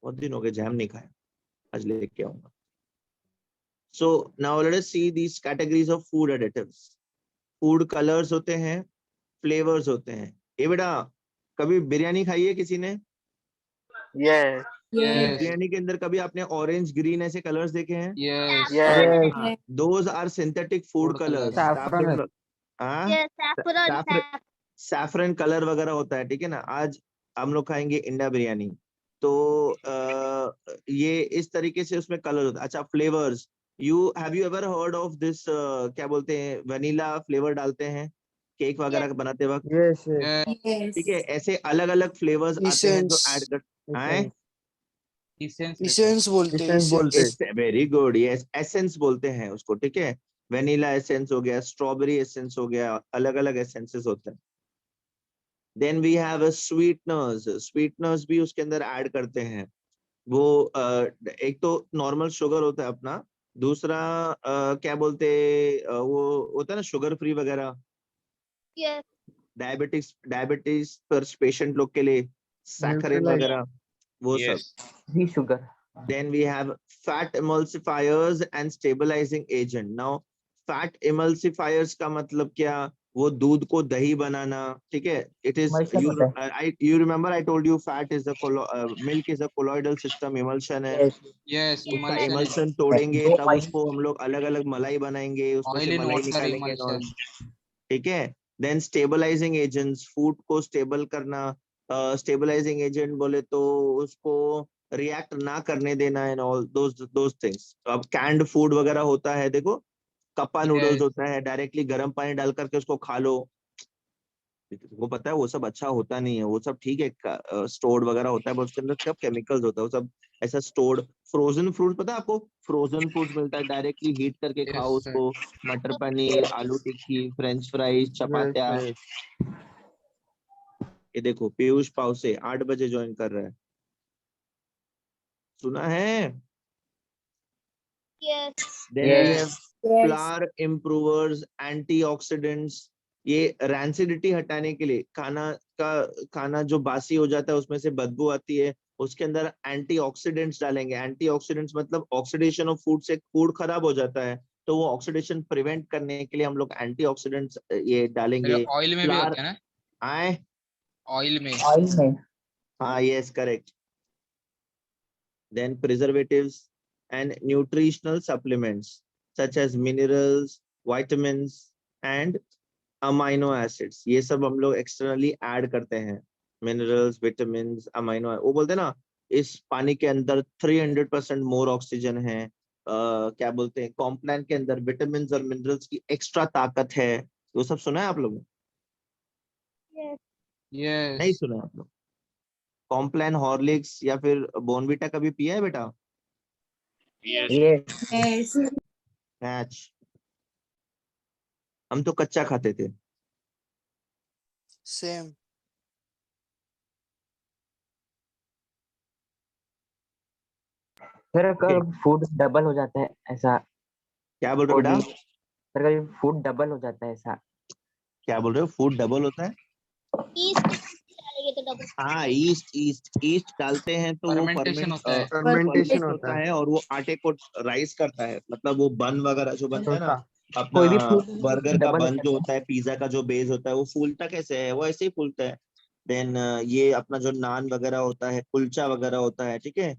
बहुत दिन हो गए जैम नहीं खाया, आज लेके आऊंगा. So now let us see these categories of food additives. Food colors होते हैं, flavors होते हैं. ये बेटा, कभी बिरयानी खाई है किसी ने? Yes. यस बिरयानी के अंदर कभी आपने ऑरेंज ग्रीन ऐसे कलर्स देखे हैं? यस. Yes. हाँ, those are synthetic food Food colors. colors. Saffron. हाँ, Yes, saffron. saffron कलर वगैरह होता है. ठीक है ना. आज हम लोग खाएंगे इंडा बिरयानी. तो ये इस तरीके से उसमें कलर होता है। अच्छा, flavours, have you ever heard of this, क्या बोलते हैं, वनीला फ्लेवर डालते हैं केक वगैरह का बनाते वक्त, यस ठीक है? ऐसे अलग अलग फ्लेवर्स आते हैं जो इसेंस ऐड कर आए। इसेंस इसेंस बोलते हैं essence very good, yes, essence बोलते हैं उसको, ठीक है? वेनिला एसेंस हो गया, स्ट्रॉबेरी एसेंस हो गया, अलग अलग एसेंसेस होते हैं। Then we have sweeteners, sweeteners भी उसके अंदर ऐड करते हैं। वो एक तो नॉर्मल शुगर होता है अपना, दूसरा क्या बोलते वो होता है ना शुगर फ्री वगैरह, Yes. डायबिटीज पर पेशेंट लोग के लिए सैकरिन वगैरह, वो सब। Yes. भी sugar. Then we have fat emulsifiers and stabilizing agent. Now, fat emulsifiers का मतलब क्या? वो दूध को दही बनाना, ठीक है? It is Emulsion you. होता है। You remember I told you fat is a milk is a colloidal system, emulsion है। Yes, Yes, उसका emulsion is emulsion तोड़ेंगे दो तब oil, उसको हम लोग अलग अलग मलाई बनाएंगे, उसमें oil से in मलाई water निकालेंगे और, emulsion. ठीक है? देन स्टेबलाइजिंग एजेंट्स, फूड को स्टेबल करना। स्टेबलाइजिंग एजेंट बोले तो उसको रिएक्ट ना करने देना एंड ऑल दोज थिंग्स। अब कैंड फूड वगैरह होता है, देखो कप्पा नूडल्स Yes. होता है, डायरेक्टली गर्म पानी डाल करके उसको खा लो, वो पता है वो सब अच्छा होता नहीं है, वो सब ठीक है स्टोर्ड वगैरह होता है, पर उसके अंदर सब केमिकल्स होता है, वो सब ऐसा स्टोर्ड। फ्रोजन फ्रूट पता है आपको? फ्रोजन फ्रूट मिलता है, डायरेक्टली हीट करके खाओ Yes, sir. उसको, मटर पनीर, आलू टिक्की, फ्रेंच फ्राइज, चपात्या। ये देखो पीयूष पाव से 8 बजे ज्वाइन कर रहा है, सुना है? Yes. Then we yes, have flavour improvers, antioxidants, ये रैंसिडिटी हटाने के लिए, खाना जो बासी हो जाता है उसमें से बदबू आती है, उसके अंदर एंटीऑक्सीडेंट्स डालेंगे। एंटीऑक्सीडेंट्स मतलब ऑक्सीडेशन ऑफ फूड से फूड खराब हो जाता है, तो वो ऑक्सीडेशन प्रिवेंट करने के लिए हम लोग एंटीऑक्सीडेंट्स ये डालेंगे। ऑयल में भी फ्लावर होता है ना, आए, ऑयल में. ऑयल में। हाँ yes correct. Then preservatives and nutritional supplements such as minerals, vitamins and amino acids, ये सब हम लोग एक्सटर्नली ऐड करते हैं। मिनरल्स, विटामिन्स, अमाइनो, वो बोलते हैं ना इस पानी के अंदर 300% मोर ऑक्सीजन है। क्या बोलते हैं, कॉम्प्लान के अंदर विटामिन्स और मिनरल्स की एक्स्ट्रा ताकत है। वो सब सुना है आप लोगों ने? Yes. नहीं Yes. सुना है आप लोग? कॉम्प्लान, हॉर्लिक्स या फिर बोर्नविटा कभी पिया है बेटा? Yes, मैच, हम तो कच्चा खाते थे। सेम फिर कब फूड डबल हो जाता है ऐसा? क्या बोल रहे हो बेटा? फिर कभी फूड डबल हो जाता है ऐसा? क्या बोल रहे हो, फूड डबल होता है? Yeast डालेंगे तो double. हाँ, ईस्ट ईस्ट ईस्ट डालते हैं तो वो Fermentation होता है. फर्मेंटेशन होता है और वो आटे को राइस करता है, मतलब वो बन वगैरह जो बनता है ना, अपना कोई भी फूड बर्गर का डबल हो बन जो जाता होता है, पिज्जा का जो बेस होता है, वो फूलता कैसे है? वो ऐसे ही फूलता है। देन ये अपना जो नान वगैरह होता है, कुलचा वगैरह होता है, ठीक है,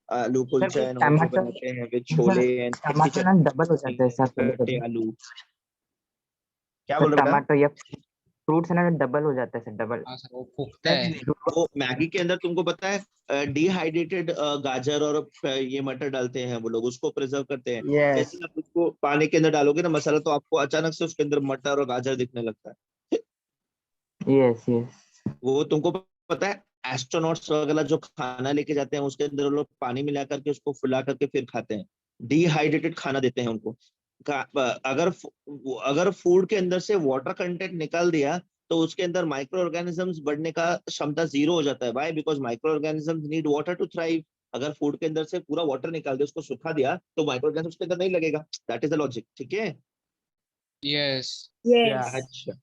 आलू है। कुलचा सर एंड ऑल जो टमाटर, बनाते हैं विद सर छोले एंड इसकी टमाटर ना डबल हो जाता है चटनी, ऐसा कभी कट्टे कभी। आलू। क्या सर बोल रहे हो बेटा? टमाटर या फ्रूट्स ना डबल हो जाता है सर, डबल। हाँ सर, वो फूकता है. वो मैगी के अंदर तुमको पता है डिहाइड्रेटेड गाजर और ये मटर डालते हैं वो लोग, उसको प्रिजर्व करते हैं। यस, जैसे आप उसको पानी के अंदर डालोगे ना मसाला, तो आपको अचानक से उसके अंदर मटर और गाजर दिखने लगता है। यस, यस, वो तुमको पता है एस्ट्रोनॉट्स वगैरह जो खाना लेके जाते हैं उसके अंदर वो लोग पानी मिला करके उसको फुला करके फिर खाते हैं, डिहाइड्रेटेड खाना देते हैं उनको। अगर फूड के अंदर से वाटर कंटेंट निकाल दिया तो उसके अंदर माइक्रो ऑर्गेनिजम्स बढ़ने का क्षमता जीरो हो जाता है। Why? Because micro organisms need water to thrive. अगर फूड के अंदर से पूरा वाटर निकाल दिया, उसको सुखा दिया, तो माइक्रो ऑर्गेनिजम्स के अंदर नहीं लगेगा। दैट इज द लॉजिक, ठीक है? Yes. अच्छा,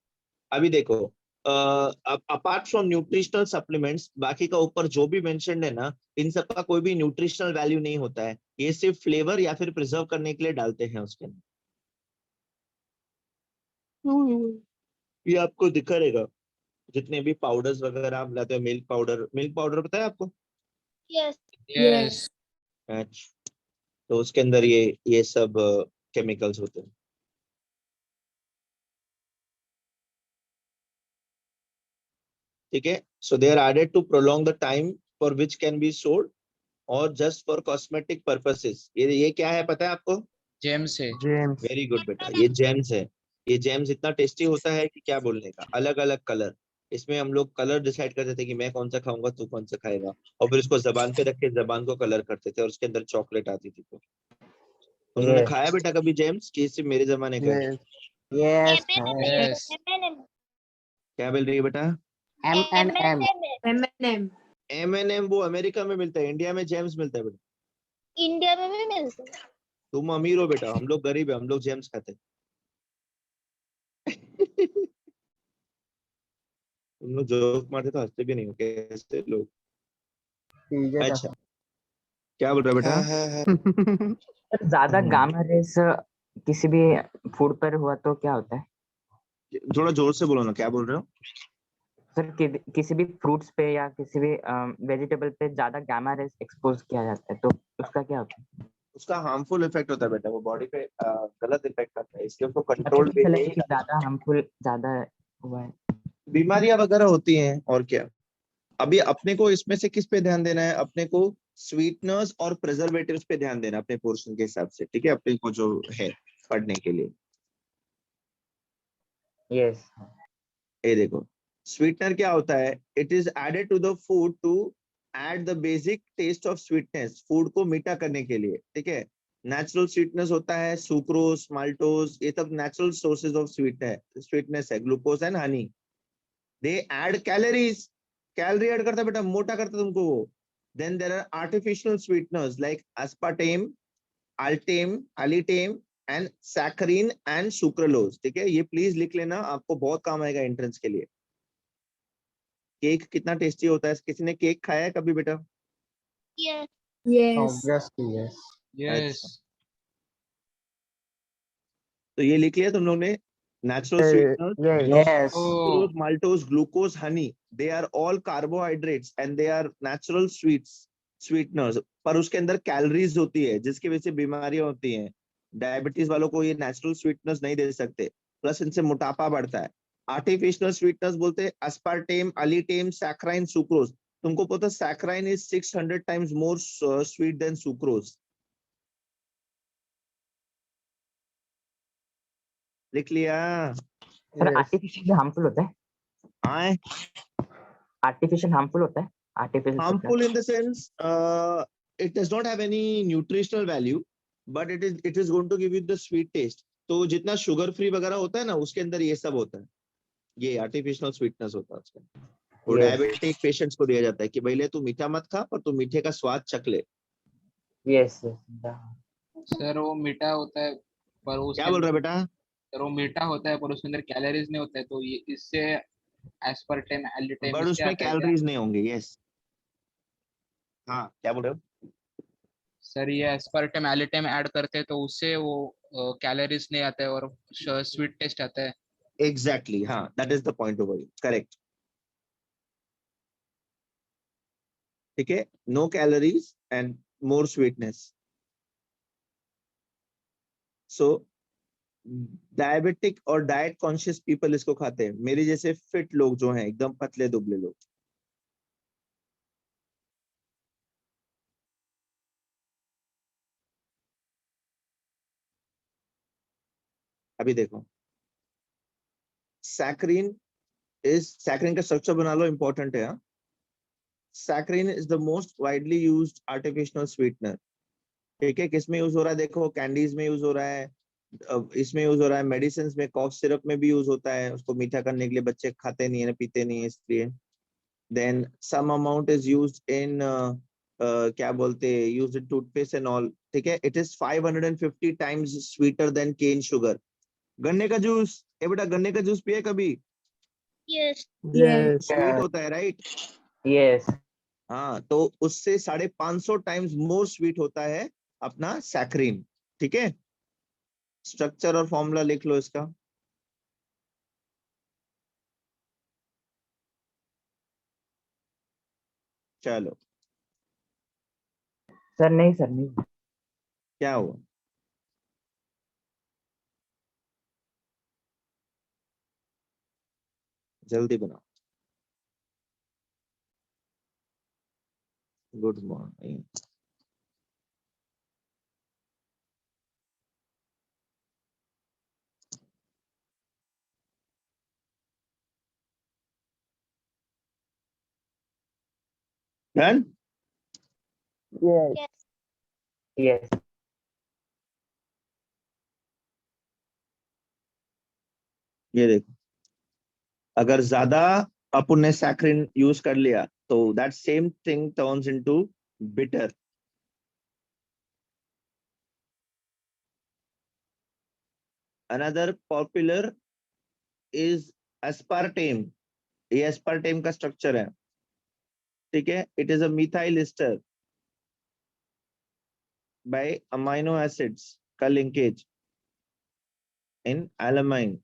अभी देखो, अपार्ट फ्रॉम न्यूट्रिशनल सप्लीमेंट्स, बाकी का ऊपर जो भी मेंशन्ड है ना, इन सब का कोई भी न्यूट्रिशनल वैल्यू नहीं होता है, ये सिर्फ फ्लेवर या फिर प्रिजर्व करने के लिए डालते हैं उसके अंदर। ये आपको दिखा रहेगा जितने भी पाउडर्स वगैरह आप लाते हो, मिल्क पाउडर पता है आपको? Yes. Yes. अच्छा, तो उसके अंदर ये सब केमिकल्स होते हैं, ठीक है? So they are added to prolong the time for which can be sold or just for cosmetic purposes. ये क्या है पता है आपको? जेम्स है। जेम्स वेरी गुड बेटा, ये जेम्स है। ये जेम्स इतना टेस्टी होता है कि क्या बोलने का, अलग अलग कलर। इसमें हम लोग कलर डिसाइड करते थे कि मैं कौन सा खाऊंगा, तू कौन सा खाएगा, और फिर इसको जबान पे रख के जबान को कलर करते थे और उसके अंदर चॉकलेट आती थी। तो तुमने Yes. खाया बेटा कभी जेम्स? कि सिर्फ मेरे जमाने का है? Yes Yes. Yes. क्या बोल रही है बेटा? M&M M&M M&M वो अमेरिका में मिलता है, इंडिया में जेम्स मिलता है बेटा। इंडिया में भी मिलता है। तुम अमीर हो बेटा, हम लोग गरीब है, हम लोग जेम्स खाते हैं। तुम लोग जोक मारते तो हंसते भी नहीं हो, कैसे लोग। पिज्जा का अच्छा, क्या बोल रहा है बेटा? है सर ज्यादा हम्म। गामा रेस किसी भी फूड पर हुआ तो क्या होता है? थोड़ा जोर से बोलो ना, क्या बोल रहे हो? सर किसी भी फ्रूट्स पे या किसी भी वेजिटेबल पे ज्यादा गामा रेस एक्सपोज किया जाता है तो उसका क्या होता है? उसका हार्मफुल इफेक्ट होता है बेटा, वो बॉडी पे गलत इफेक्ट करता है, इसलिए उसको अच्छा कंट्रोल पता वे चला में ही ये कि करना। ज्यादा हार्मफुल ज्यादा हुआ है। बीमारियां वगैरह होती हैं और क्या। अभी अपने को इसमें से किस पे ध्यान देना है? अपने को स्वीटनर्स और प्रिजर्वेटिव्स पे ध्यान देना है अपने पोर्शन के हिसाब से, ठीक है, अपने को जो है पढ़ने के लिए। यस। ये देखो, स्वीटनर क्या होता है? It is added to the food to add the basic taste of sweetness, food को मीठा करने के लिए, ठीक है। नेचुरल स्वीटनेस होता है सुक्रोज, माल्टोज, ये सब नेचुरल सोर्सेज ऑफ स्वीटनेस है, ग्लूकोज एंड हनी। दे ऐड कैलोरीज, कैलोरी ऐड करता है बेटा, मोटा करता है तुमको वो। Then there are artificial sweeteners like aspartame, alitame and saccharin and sucralose, ठीक है। ये प्लीज लिख लेना, आपको बहुत काम आएगा एंट्रेंस के लिए। केक कितना टेस्टी होता है, किसी ने केक खाया है कभी बेटा? Yes. yes obviously yes. Yes. तो ये लिख लिया तुम लोग ने? Natural sweetener, yes. Oh, sucrose, maltose, glucose, honey, they are all carbohydrates and they are natural sweeteners, पर उसके अंदर कैलोरीज होती है जिसकी वजह से बीमारियां होती हैं। डायबिटीज वालों को ये नेचुरल स्वीटनर्स नहीं दे सकते, प्लस इनसे मोटापा बढ़ता है। आर्टिफिशियल स्वीटनर्स बोलते हैं अस्पार्टेम, अलीटेम, सैकराइन, सुक्रोज। तुमको पता है saccharin is 600 times more sweet than sucrose. लिख लिया? सर आर्टिफिशियल हार्मफुल होता है? आए आर्टिफिशियल हार्मफुल होता है? Artificial harmful in the sense it does not have any nutritional value, but it is going to give you the sweet taste. तो जितना शुगर फ्री वगैरह होता है ना, उसके अंदर ये सब होता है, ये आर्टिफिशियल स्वीटनेस होता है उसका। वो Yes. डायबिटिक पेशेंट्स को दिया जाता है कि भैया तू मीठा मत खा, पर तू मीठे का स्वाद चख ले। यस। सर वो मीठा होता है पर उसके क्या बोल रहा है अंदर, बेटा? सर वो मीठा होता है पर उसके अंदर कैलोरीज नहीं होता है, तो ये इससे एस्पर्टेम एल्यूटेम बट इससे उसमें आता है क्या? कैलोरीज नहीं होंगे। यस, हाँ, क्या बोल रहे हो? सर ये एस्पर्टेम एल्यूटेम ऐड करते हैं तो उससे वो कैलोरीज नहीं आता है और स्वीट टेस्ट आता है। एग्जैक्टली, हाँ, that is the point over, correct, ठीक है। No calories and more sweetness. So diabetic और डाइट कॉन्शियस पीपल इसको खाते हैं, मेरे जैसे फिट लोग जो हैं, एकदम पतले दुबले लोग। अभी देखो, सैकरीन का स्ट्रक्चर बना लो, इंपॉर्टेंट है। Saccharin is the most widely used artificial sweetener, ठीक है। किस में यूज हो रहा है? देखो, कैंडीज में यूज हो रहा है, इसमें यूज हो रहा है, मेडिसिन में, कॉफ सिरप में भी यूज होता है, उसको मीठा करने के लिए। बच्चे खाते नहीं है ना, पीते नहीं है, इसलिए। Then some amount is used in क्या बोलते हैं, used in toothpaste and all, ठीक है। It is 550 times sweeter than cane sugar. गन्ने का जूस, ए बेटा, गन्ने का जूस पिए कभी? Yes. yes स्वीट होता है, राइट? यस। हाँ, तो उससे 550 टाइम्स मोर स्वीट होता है अपना सैकरीन, ठीक है। स्ट्रक्चर और फॉर्मूला लिख लो इसका। चलो, सर नहीं, सर नहीं। क्या हुआ? जल्दी बनाओ। Good morning. Done? Yes. Yes. Yes. ये देखो, अगर ज्यादा अपन ने सैक्रिन यूज कर लिया तो that same thing turns into bitter. Another popular is aspartame. ये aspartame का स्ट्रक्चर है, ठीक है. It is a methyl ester by amino acids का लिंकेज इन एलामाइन,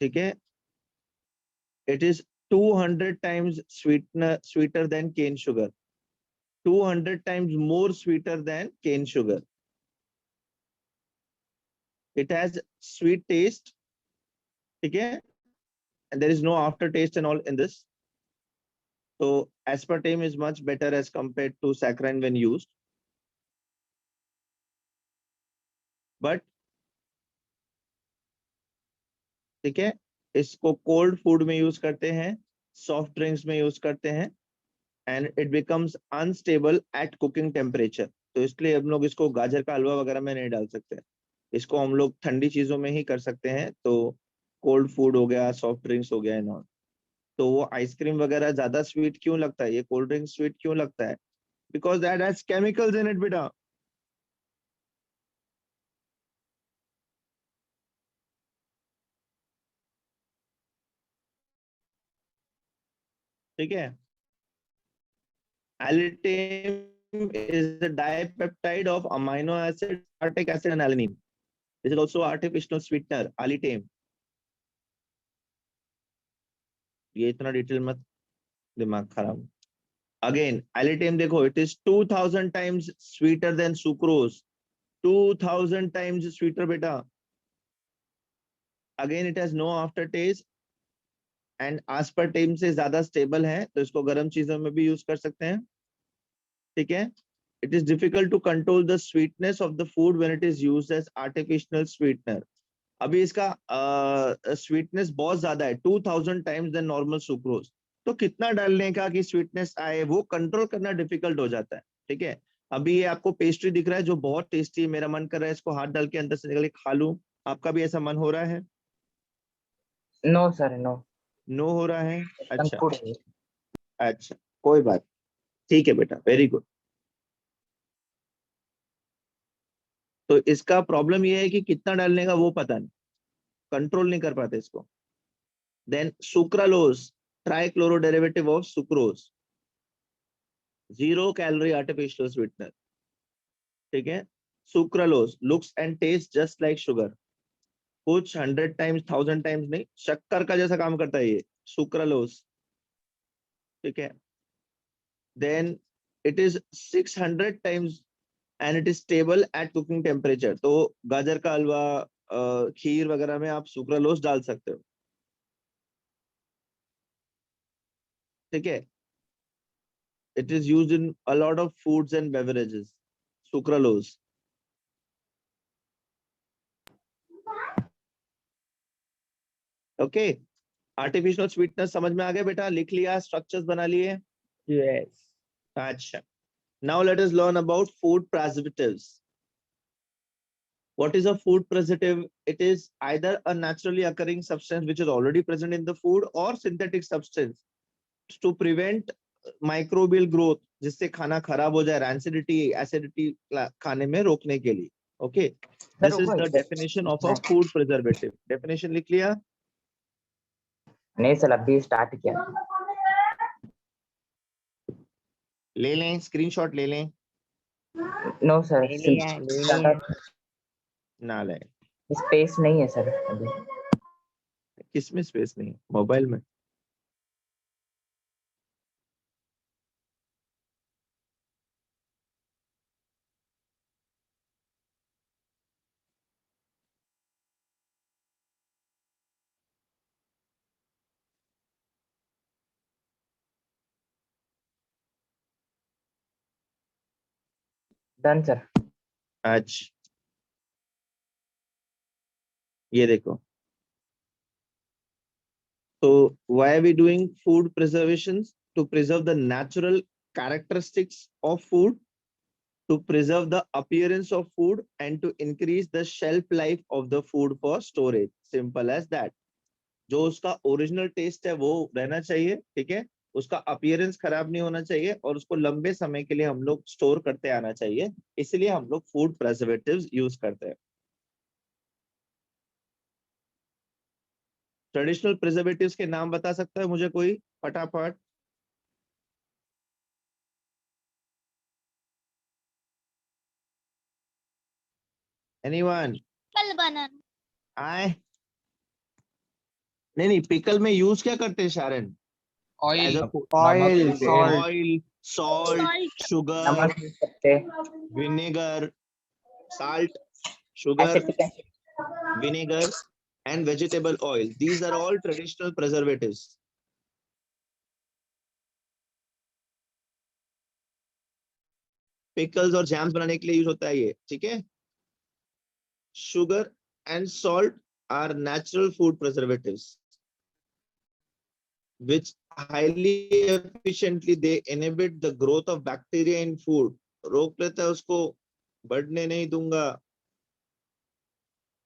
ठीक है. It is 200 times sweeter than cane sugar, 200 times more sweeter than cane sugar. It has sweet taste, ठीक है, and there is no aftertaste and all in this. So aspartame is much better as compared to saccharine when used. But ठीक है, इसको कोल्ड फूड में यूज करते हैं, सॉफ्ट ड्रिंक्स में यूज करते हैं, and it becomes unstable eight cooking temperature. तो इसलिए हम लोग इसको गाजर का हलवा वगैरह में नहीं डाल सकते. इसको हम लोग ठंडी चीजों में ही कर सकते हैं. तो कोल्ड फूड हो गया, सॉफ्ट ड्रिंक्स हो गया, नॉन. तो वो आइसक्रीम वगैरह ज्यादा स्वीट क्यों लगता है, ये कोल्ड ड्रिंक स्वीट क्यों लगता है? Because that has chemicals in it बेटा. ठीक है. Allitame is a dipeptide of amino acid, aspartic acid and alanine. This is also artificial sweetener, allitame. ये इतना डिटेल मत, दिमाग खराब. Again, allitame देखो, it is 2000 times sweeter than sucrose. 2000 times sweeter बेटा. Again, it has no aftertaste and aspartame से ज्यादा स्टेबल है, तो इसको गर्म चीजों में भी यूज कर सकते हैं. ठीक है. It is difficult to control the sweetness of the food when it is used as artificial sweetener. अभी इसका स्वीटनेस बहुत ज्यादा है, 2000 टाइम्स देन नॉर्मल सुक्रोज. तो कितना डालने का कि स्वीटनेस आए, वो कंट्रोल करना डिफिकल्ट हो जाता है. ठीक है. अभी ये आपको पेस्ट्री दिख रहा है जो बहुत टेस्टी है, मेरा मन कर रहा है इसको हाथ डाल के अंदर से निकल के खा लूं. आपका भी ऐसा मन हो रहा है? No sir, no. नो हो रहा है. एकदम अच्छा गुड है. अच्छा, कोई बात. ठीक है बेटा, वेरी गुड. तो इसका प्रॉब्लम ये है कि कितना डालने का वो पता नहीं, कंट्रोल नहीं कर पाते इसको. Then sucralose, trichloro derivative of sucrose, 0 calorie artificial sweetener. ठीक है. Sucralose looks and taste just like sugar. कुछ 100 टाइम्स 1000 टाइम्स नहीं, शक्कर का जैसा काम करता है ये सुक्रालोज. ठीक है. Then it is 600 times and it is stable at cooking temperature. तो गाजर का हलवा, खीर वगैरह में आप सुक्रालोज डाल सकते हो. ठीक है. It is used in a lot of foods and beverages. Sucralose. Okay. Artificial sweetness समझ में आ गया बेटा? लिख लिया, स्ट्रक्चर्स बना लिए? Yes. अच्छा. Now let us learn about food preservatives. What is a food preservative? It is either a naturally occurring substance which is already present in the food or synthetic substance to prevent microbial growth, जिससे खाना खराब हो जाए, rancidity, acidity खाने में रोकने के लिए. Okay. This is the definition of a food preservative. Definition लिख लिया? नहीं सर, अभी स्टार्ट किया. ले लें, स्क्रीनशॉट ले लें. नो सर, ना लें. स्पेस नहीं है सर अभी. किसमें स्पेस नहीं? मोबाइल में. Done sir. अच्छा ये देखो, so why are we doing food preservations? To preserve the natural characteristics of food, to preserve the appearance of food, and to increase the shelf life of the food for storage. Simple as that. जो उसका ओरिजिनल टेस्ट है वो रहना चाहिए, ठीक है, उसका अपीयरेंस खराब नहीं होना चाहिए, और उसको लंबे समय के लिए हम लोग स्टोर करते आना चाहिए, इसलिए हम लोग फूड प्रिजर्वेटिव्स यूज करते हैं। ट्रेडिशनल प्रिजर्वेटिव्स के नाम बता सकता है मुझे कोई फटाफट? एनीवन? कल बनाना। आए नहीं, पिकल में यूज क्या करते हैं Sharan? Oil, Oil, salt. Oil, salt, Salt. Sugar, नमक यूज करते हैं, vinegar, salt, sugar, acetic acid. vinegar, and vegetable oil. These are all traditional preservatives. Pickles और jams बनाने के लिए यूज होता है ये, ठीक है? Sugar and salt are natural food preservatives, which highly efficiently they inhibit the growth of bacteria in food. रोक लेता है उसको, बढ़ने नहीं दूंगा,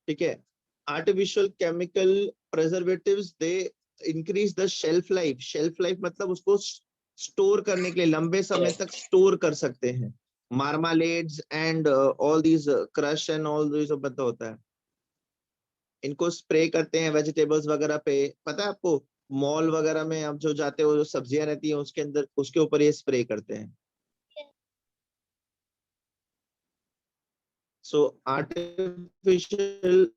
ठीक है? Artificial chemical preservatives they increase the shelf life. Shelf life मतलब उसको स्टोर करने के लिए लंबे समय तक स्टोर कर सकते हैं। Marmalades and all these crush and all these बता होता है, इनको स्प्रे करते हैं वेजिटेबल्स वगैरह पे। पता है आपको, मॉल वगैरह में आप जो जाते हो, जो सब्जियां रहती हैं उसके अंदर, उसके ऊपर ये स्प्रे करते हैं। सो artificial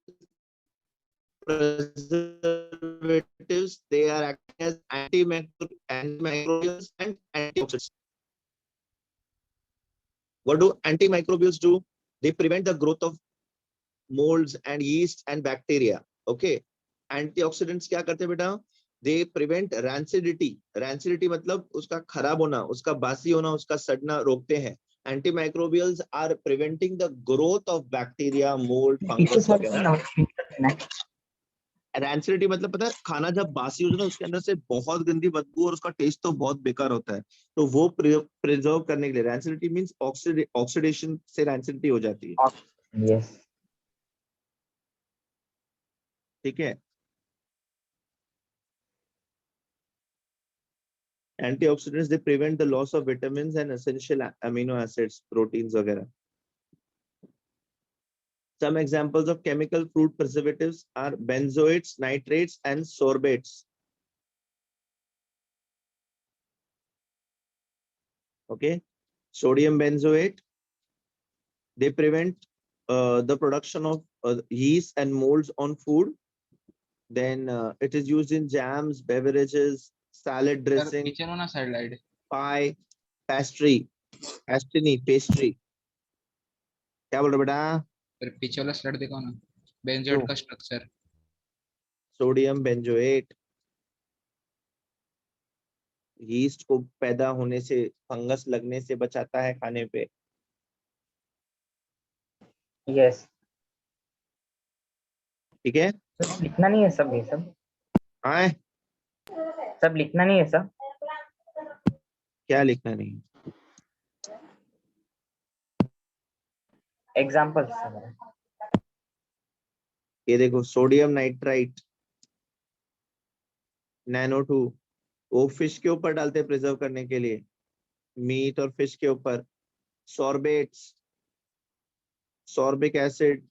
preservatives, they are acting as antimicrobials and antioxidants. What do antimicrobials do? They prevent the growth of molds and yeast and bacteria. Okay, antioxidants क्या करते हैं बेटा? They prevent rancidity. Rancidity मतलब उसका खराब होना, उसका बासी होना, उसका सड़ना रोकते हैं। Antimicrobials are preventing the growth of bacteria, mold, fungus वगैरह। रैंसिडिटी मतलब पता है, खाना जब बासी होता है ना उसके अंदर से बहुत गंदी बदबू और उसका टेस्ट तो बहुत बेकार होता है, तो वो प्रिजर्व करने के लिए रैंसिडिटी मींस ऑक्सीडेशन से रैंसिडिटी हो जाती है। यस, ठीक है। Antioxidants they prevent the loss of vitamins and essential amino acids, proteins वगैरह। Some examples of chemical fruit preservatives are benzoates, nitrates, and sorbates. Okay, sodium benzoate, they prevent the production of yeast and molds on food. Then it is used in jams, beverages, salad dressing, पीछे नो ना side light, pie, pastry, pastry. क्या बोल रहे बेटा? फिर पीछे वाला स्लाइड देखो ना, बेंजोएट का स्ट्रक्चर। सोडियम बेंजोएट यीस्ट को पैदा होने से, फंगस लगने से बचाता है खाने पे। यस, ठीक है, लिखना नहीं है सब, ये सब हाँ सब लिखना नहीं है सब। क्या लिखना नहीं? एग्जांपल्स। ये देखो, सोडियम नाइट्राइट नैनो 2, वो फिश के ऊपर डालते हैं प्रिजर्व करने के लिए, मीट और फिश के ऊपर। Sorbates, sorbic acid,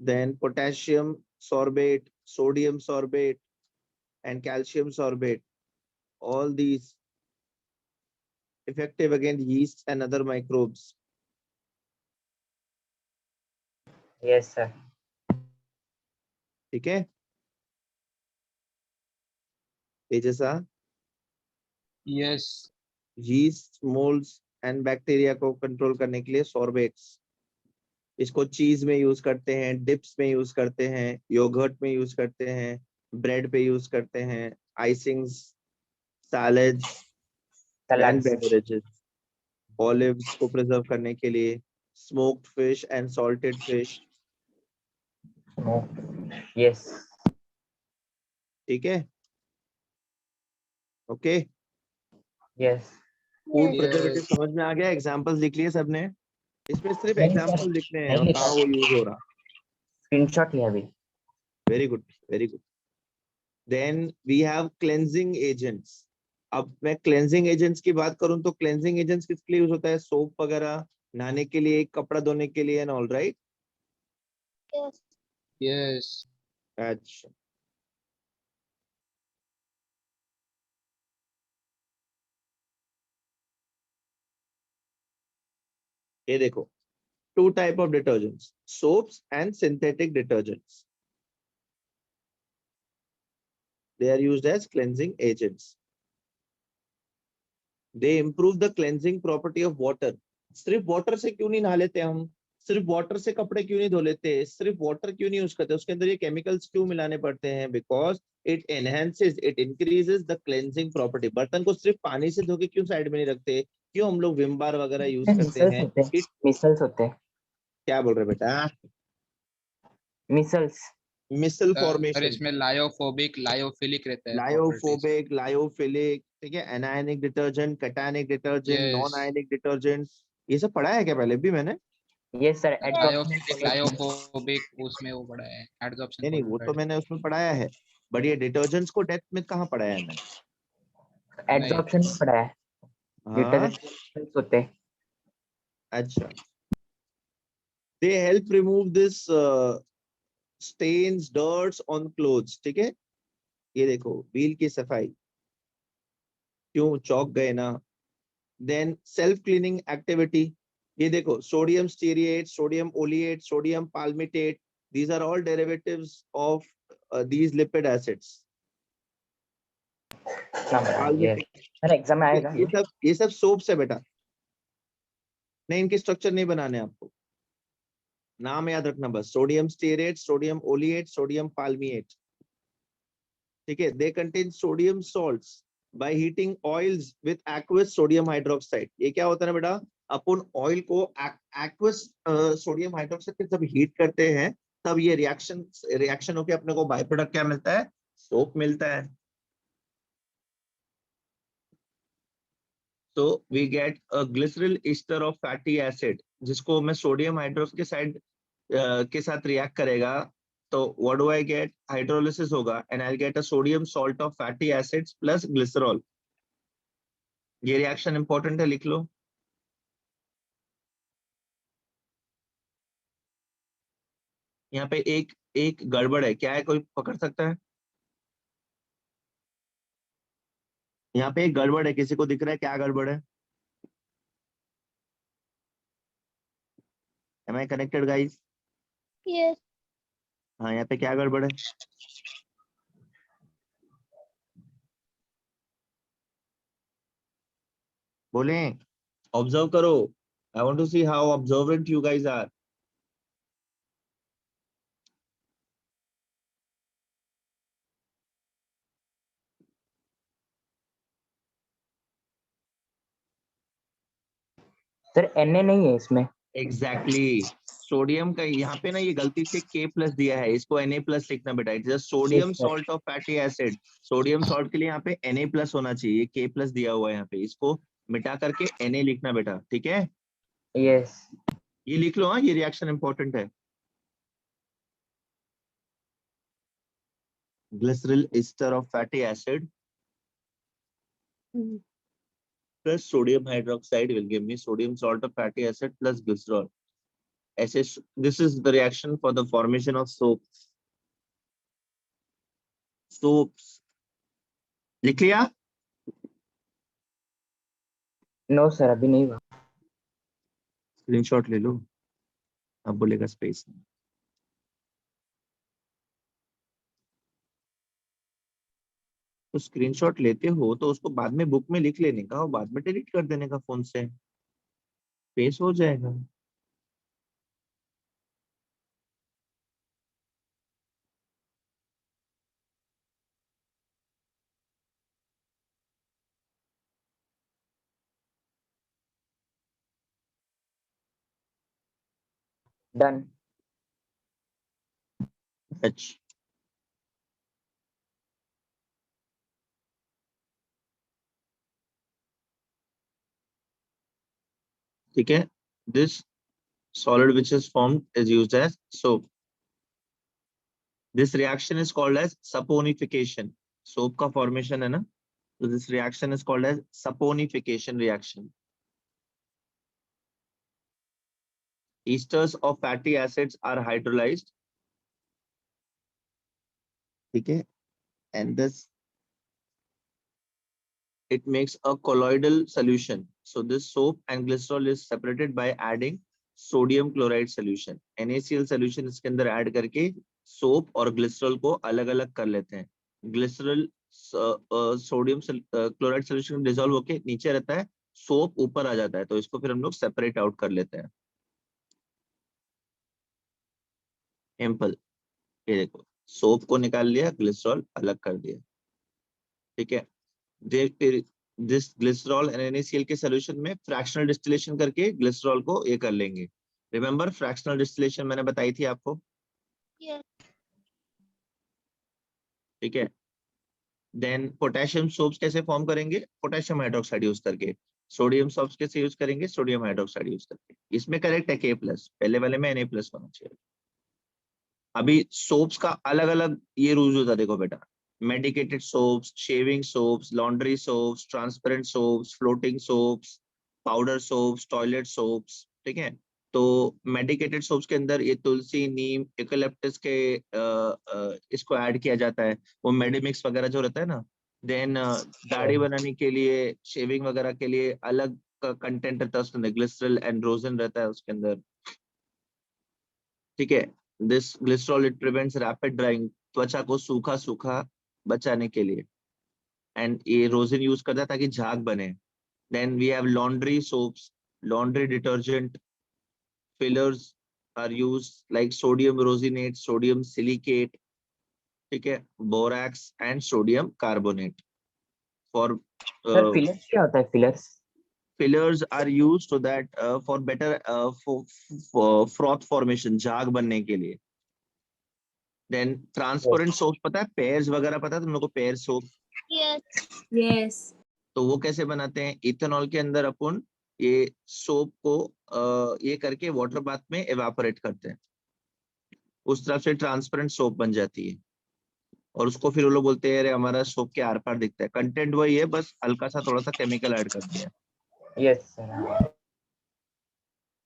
then potassium sorbate, sodium sorbate, and calcium sorbate. All these effective against yeast and other microbes. Yes sir. ठीक है, तेजसा? Yes, yeast, molds and bacteria को कंट्रोल करने के लिए सॉर्बेट्स, इसको चीज में यूज करते हैं, डिप्स में यूज करते हैं, योगर्ट में यूज करते हैं, ब्रेड पे यूज करते हैं, आइसिंग्स, सैलेड्स एंड बेवरेजेस, ऑलिव्स को प्रिजर्व करने के लिए, smoked fish and salted fish. Yes ठीक है, okay. Yes food Yes. Preservative Yes. समझ में आ गया? एग्जांपल्स लिख लिए सबने? इसमें सिर्फ नहीं सर, एग्जांपल लिखने हैं नहीं और लिखा। कहाँ वो यूज हो रहा। स्क्रीनशॉट लिया अभी। Very good, very good. Then we have cleansing agents. अब मैं क्लेंजिंग एजेंट्स की बात करूं तो क्लेंजिंग एजेंट्स किसके लिए यूज होता है? सोप वगैरह, नहाने के लिए, कपड़ा धोने के लिए and all, right? Yes. Yes. अच्छा, ये देखो, two type of detergents, soaps and synthetic detergents. They are used as cleansing agents. They improve the cleansing property of water. सिर्फ वाटर से क्यों नहीं नहा लेते हम? सिर्फ वाटर से कपड़े क्यों नहीं धो लेते? सिर्फ वाटर क्यों नहीं यूज करते? उसके अंदर ये केमिकल्स क्यों मिलाने पड़ते हैं? Because it enhances, it increases the cleansing property. बर्तन को सिर्फ पानी से धो के क्यों साइड में नहीं रखते? क्यों हम लोग विम बार वगैरह यूज करते मिसल्स हैं? होते हैं, इट, मिसल्स होते हैं, क्या बोल रहे बेटा? मिसल्स। मिसल सर फॉर्मेशन, इसमें लायोफोबिक लायोफिलिक रहता है प्रॉपर्टीज। लायोफोबिक, लायोफिलिक, ठीक है, anionic detergent, cationic detergent, non yes. आयनिक डिटर्जेंट। ये सब पढ़ा है क्या पहले भी मैंने? Yes sir, adsorption lyophilic lyophobic उसमें वो बड़ा है एड्सॉर्प्शन नहीं नहीं, वो तो फॉर्मेट। मैंने उसमें पढ़ाया है, बट ये डिटर्जेंट्स को डेप्थ में कहाँ पढ़ाया है मैंने? नहीं। एडजॉर्प्शन में पड़ा है। हाँ, डिटर्जेंट होते हैं। अच्छा। They help remove this stains, dirts on clothes, ठीक है। ये देखो, व्हील की सफाई, क्यों चौक गए ना? देन सेल्फ क्लीनिंग एक्टिविटी, ये देखो, sodium stearate, sodium oleate, sodium palmitate, these are all derivatives of these lipid acids. इतना बड़ा है ये। Palmitic, सर एग्जाम में आएगा ये सब, ये सब सोप्स है बेटा। नहीं, इनके स्ट्रक्चर नहीं बनाने आपको, नाम याद रखना बस। Sodium stearate, sodium oleate, sodium पाल्मिएट, ठीक है। They contain sodium salts by heating oils with aqueous sodium hydroxide. ये क्या होता है ना बेटा? अपन ऑयल को एक्वस सोडियम हाइड्रोक्साइड के जब हीट करते हैं, तब ये रिएक्शन होके अपने को बाय प्रोडक्ट क्या मिलता है? सोप मिलता है। तो we get a glycerol ester of fatty acid, जिसको मैं सोडियम हाइड्रोक्साइड के साथ रिएक्ट करेगा, तो what do I get? Hydrolysis होगा and I get a sodium salt of fatty acids plus glycerol. ये रिएक्शन इंपॉर्टेंट है, लिख लो। यहाँ पे एक एक गड़बड़ है, क्या है? कोई पकड़ सकता है? यहाँ पे एक गड़बड़ है, किसी को दिख रहा है क्या गड़बड़ है? Am I connected guys? Yes. हाँ, यहाँ पे क्या गड़बड़ है? बोले, ऑब्जर्व करो। I want to see how observant you guys are. Sir Na नहीं है इसमें। एग्जैक्टली, सोडियम का यहाँ पे ना ये गलती से K प्लस दिया है, इसको Na प्लस लिखना बेटा। It is sodium Yes, sir. Salt of fatty acid. Sodium salt के लिए यहाँ पे Na प्लस होना चाहिए, K प्लस दिया हुआ है यहाँ पे, इसको मिटा करके Na लिखना बेटा, ठीक है। Yes. ये लिख लो, हाँ, ये रिएक्शन इंपॉर्टेंट है। Glycerol ester of fatty acid plus sodium hydroxide will give me sodium salt of fatty acid plus glycerol. This is the reaction for the formation of soaps. Soaps. लिख लिया? No sir, अभी नहीं हुआ। स्क्रीनशॉट ले लो, अब बोलेगा स्पेस। तो स्क्रीनशॉट लेते हो तो उसको बाद में बुक में लिख लेने का और बाद में डिलीट कर देने का फोन से, स्पेस हो जाएगा। डन। H. ठीक है, this solid which is formed is used as soap. This reaction is called as saponification. Soap का formation है ना, so this reaction is called as saponification reaction. Esters of fatty acids are hydrolyzed. ठीक है, and this it makes a colloidal solution. So this soap and glycerol is separated by adding sodium chloride solution. NaCl solution इसके अंदर ऐड करके सोप और ग्लिसरॉल को अलग अलग कर लेते हैं. Glycerol sodium chloride solution dissolve होके नीचे रहता है, सोप ऊपर आ जाता है, तो इसको फिर हम लोग सेपरेट आउट कर लेते हैं. सिंपल, ये देखो सोप को निकाल लिया, ग्लिसरॉल अलग कर दिया. ठीक है, दिस ग्लिसरॉल एंड NaCl के सॉल्यूशन में फ्रैक्शनल डिस्टिलेशन करके ग्लिसरॉल को ये कर लेंगे. रिमेंबर फ्रैक्शनल डिस्टिलेशन मैंने बताई थी आपको. Yes. ठीक है, देन पोटेशियम सोप्स कैसे फॉर्म करेंगे? पोटेशियम हाइड्रोक्साइड यूज करके. सोडियम सोप्स कैसे यूज करेंगे? सोडियम हाइड्रोक्साइड यूज करके. इसमें करेक्ट है K+, पहले वाले में Na+ होना चाहिए. अभी सोप्स का अलग अलग ये रूल्स होता है, देखो बेटा. Medicated soaps, shaving soaps, laundry soaps, transparent soaps, floating soaps, powder soaps, toilet soaps. ठीक है, तो मेडिकेटेड सोप्स के अंदर ये तुलसी, नीम, यूकेलिप्टस के इसको ऐड किया जाता है. वो मेडिमिक्स वगैरह जो रहता है ना. देन दाढ़ी बनाने के लिए, शेविंग वगैरह के लिए अलग कंटेंट रहता है उसके अंदर, ग्लिसरॉल एंड रोजन रहता है उसके अंदर. ठीक है, this glycerol it prevents rapid drawing, त्वचा को सूखा सूखा बचाने के लिए. एंड ये रोजन यूज करता है ताकि झाग बने. Then we have laundry soaps, laundry detergent. fillers are used like sodium rosinate, sodium silicate, ठीक है, borax and sodium carbonate. For sir fillers क्या होता है? Fillers fillers are used so that for better for froth formation, झाग बनने के लिए. Then transparent soaps पता है, pears वगैरह पता है तुम लोग को? pear soap, Yes. Yes. तो वो कैसे बनाते हैं? इथेनॉल के अंदर अपन ये सोप को ये करके वाटर बाथ में एवापोरेट करते हैं, उस तरफ से ट्रांसपेरेंट सोप बन जाती है. और उसको फिर वो लोग बोलते हैं अरे हमारा सोप के आर पार दिखता है. कंटेंट वही है, बस हल्का सा थोड़ा सा केमिकल ऐड कर दिया. Yes sir.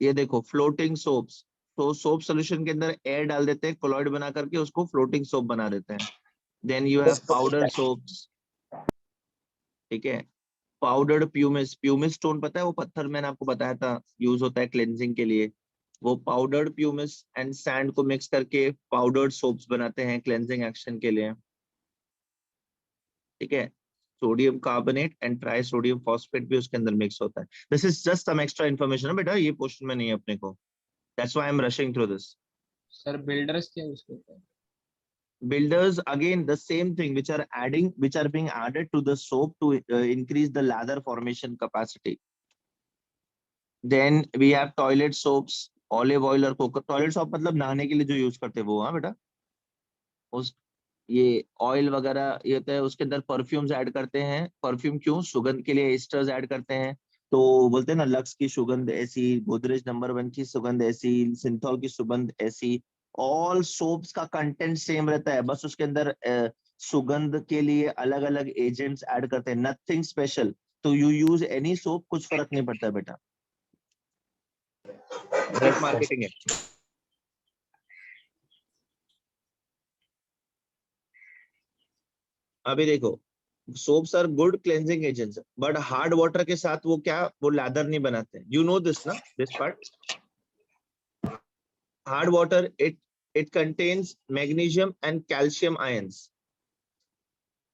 ये देखो फ्लोटिंग सोप्स, तो सोप सोल्यूशन के अंदर एयर डाल देते हैं, कोलॉइड बना करके उसको फ्लोटिंग सोप बना देते हैं. Then you have powder soaps. ठीक है, पाउडर्ड प्यूमिस, प्यूमिस स्टोन पता है, वो पत्थर मैंने आपको बताया था यूज होता है क्लेंजिंग के लिए. वो पाउडर्ड प्यूमिस एंड सैंड को मिक्स करके पाउडर्ड सोप्स बनाते हैं क्लेंजिंग एक्शन के लिए. ठीक है, sodium carbonate and tri sodium phosphate भी उसके अंदर मिक्स होता है. This is just some extra information है बेटा, ये पोर्शन में नहीं है अपने को. That's why I am rushing through this. Sir builders क्या यूज करते हैं? Builders again the same thing, which are being added to the soap to increase the lather formation capacity. Then we have toilet soaps, olive oil और coconut. टॉयलेट सोप मतलब नहाने के लिए जो यूज करते हैं वो. हाँ बेटा, उस ये ऑयल वगैरह ये होता है, उसके अंदर परफ्यूम्स ऐड करते हैं. परफ्यूम क्यों? सुगंध के लिए एस्टर्स ऐड करते हैं. तो बोलते हैं ना, लक्स की सुगंध ऐसी, गोदरेज नंबर 1 की सुगंध ऐसी, सिंथॉल की सुगंध ऐसी. ऑल सोप्स का कंटेंट सेम रहता है, बस उसके अंदर सुगंध के लिए अलग अलग एजेंट्स ऐड करते हैं. Nothing special. तो यू यूज एनी सोप, कुछ फर्क नहीं पड़ता है बेटा, यस मार्केटिंग है. अभी देखो, soaps are good cleansing agents, but hard water के साथ वो क्या, वो लैदर नहीं बनाते. यू नो दिस ना, this part. Hard water it contains magnesium and calcium ions.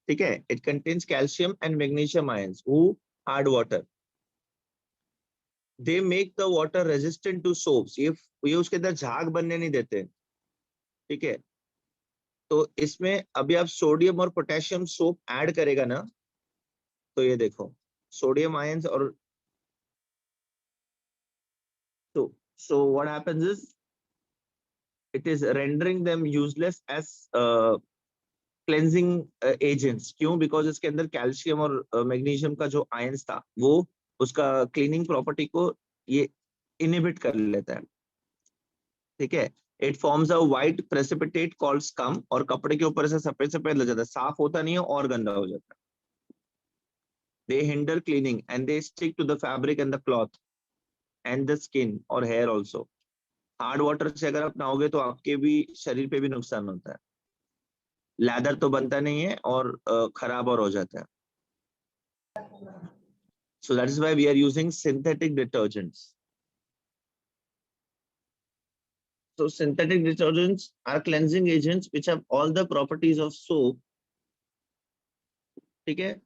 ठीक है, it contains calcium and magnesium ions. Who? Hard water. They make the water resistant to soaps. ये उसके अंदर झाग बनने नहीं देते. ठीक है, तो इसमें अभी आप सोडियम और पोटेशियम सोप ऐड करेगा ना, तो ये देखो सोडियम आयंस और so what happens is it is rendering them useless as cleansing agents. क्यों? Because इसके अंदर कैल्शियम और मैग्नीशियम का जो आयंस था वो उसका क्लीनिंग प्रॉपर्टी को ये इनहिबिट कर लेता है, ठीक है। It forms a white precipitate called scum, और कपड़े के ऊपर से सफेद सफेद लग जाता है, साफ होता नहीं है और गंदा हो जाता है। They hinder cleaning and they stick to the fabric and the cloth and the skin और हेयर ऑल्सो। हार्ड वाटर से अगर आप नहाओगे तो आपके भी शरीर पे भी नुकसान होता है, लैदर तो बनता नहीं है और खराब और हो जाता है। So that is why we are using synthetic detergents. So synthetic detergents are cleansing agents which have all the properties of soap. ठीक है?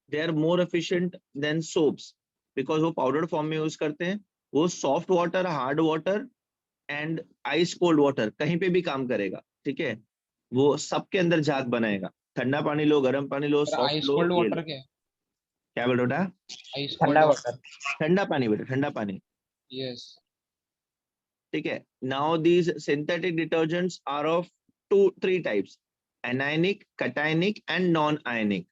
They are more efficient than soaps because वो powdered form में use करते हैं। वो soft water, hard water and ice cold water कहीं पे भी काम करेगा, ठीक है। वो सबके अंदर झाग बनाएगा। ठंडा पानी लो, गर्म पानी लो, सॉफ्ट आइस लो, कोल्ड ये वाटर लो। क्या है? क्या बोल रहा? आइस ठंडा कोल्ड वाटर। ठंडा पानी बेटा, ठंडा पानी। यस। ठीक है। Now these synthetic detergents are of three types: anionic, cationic and non-ionic.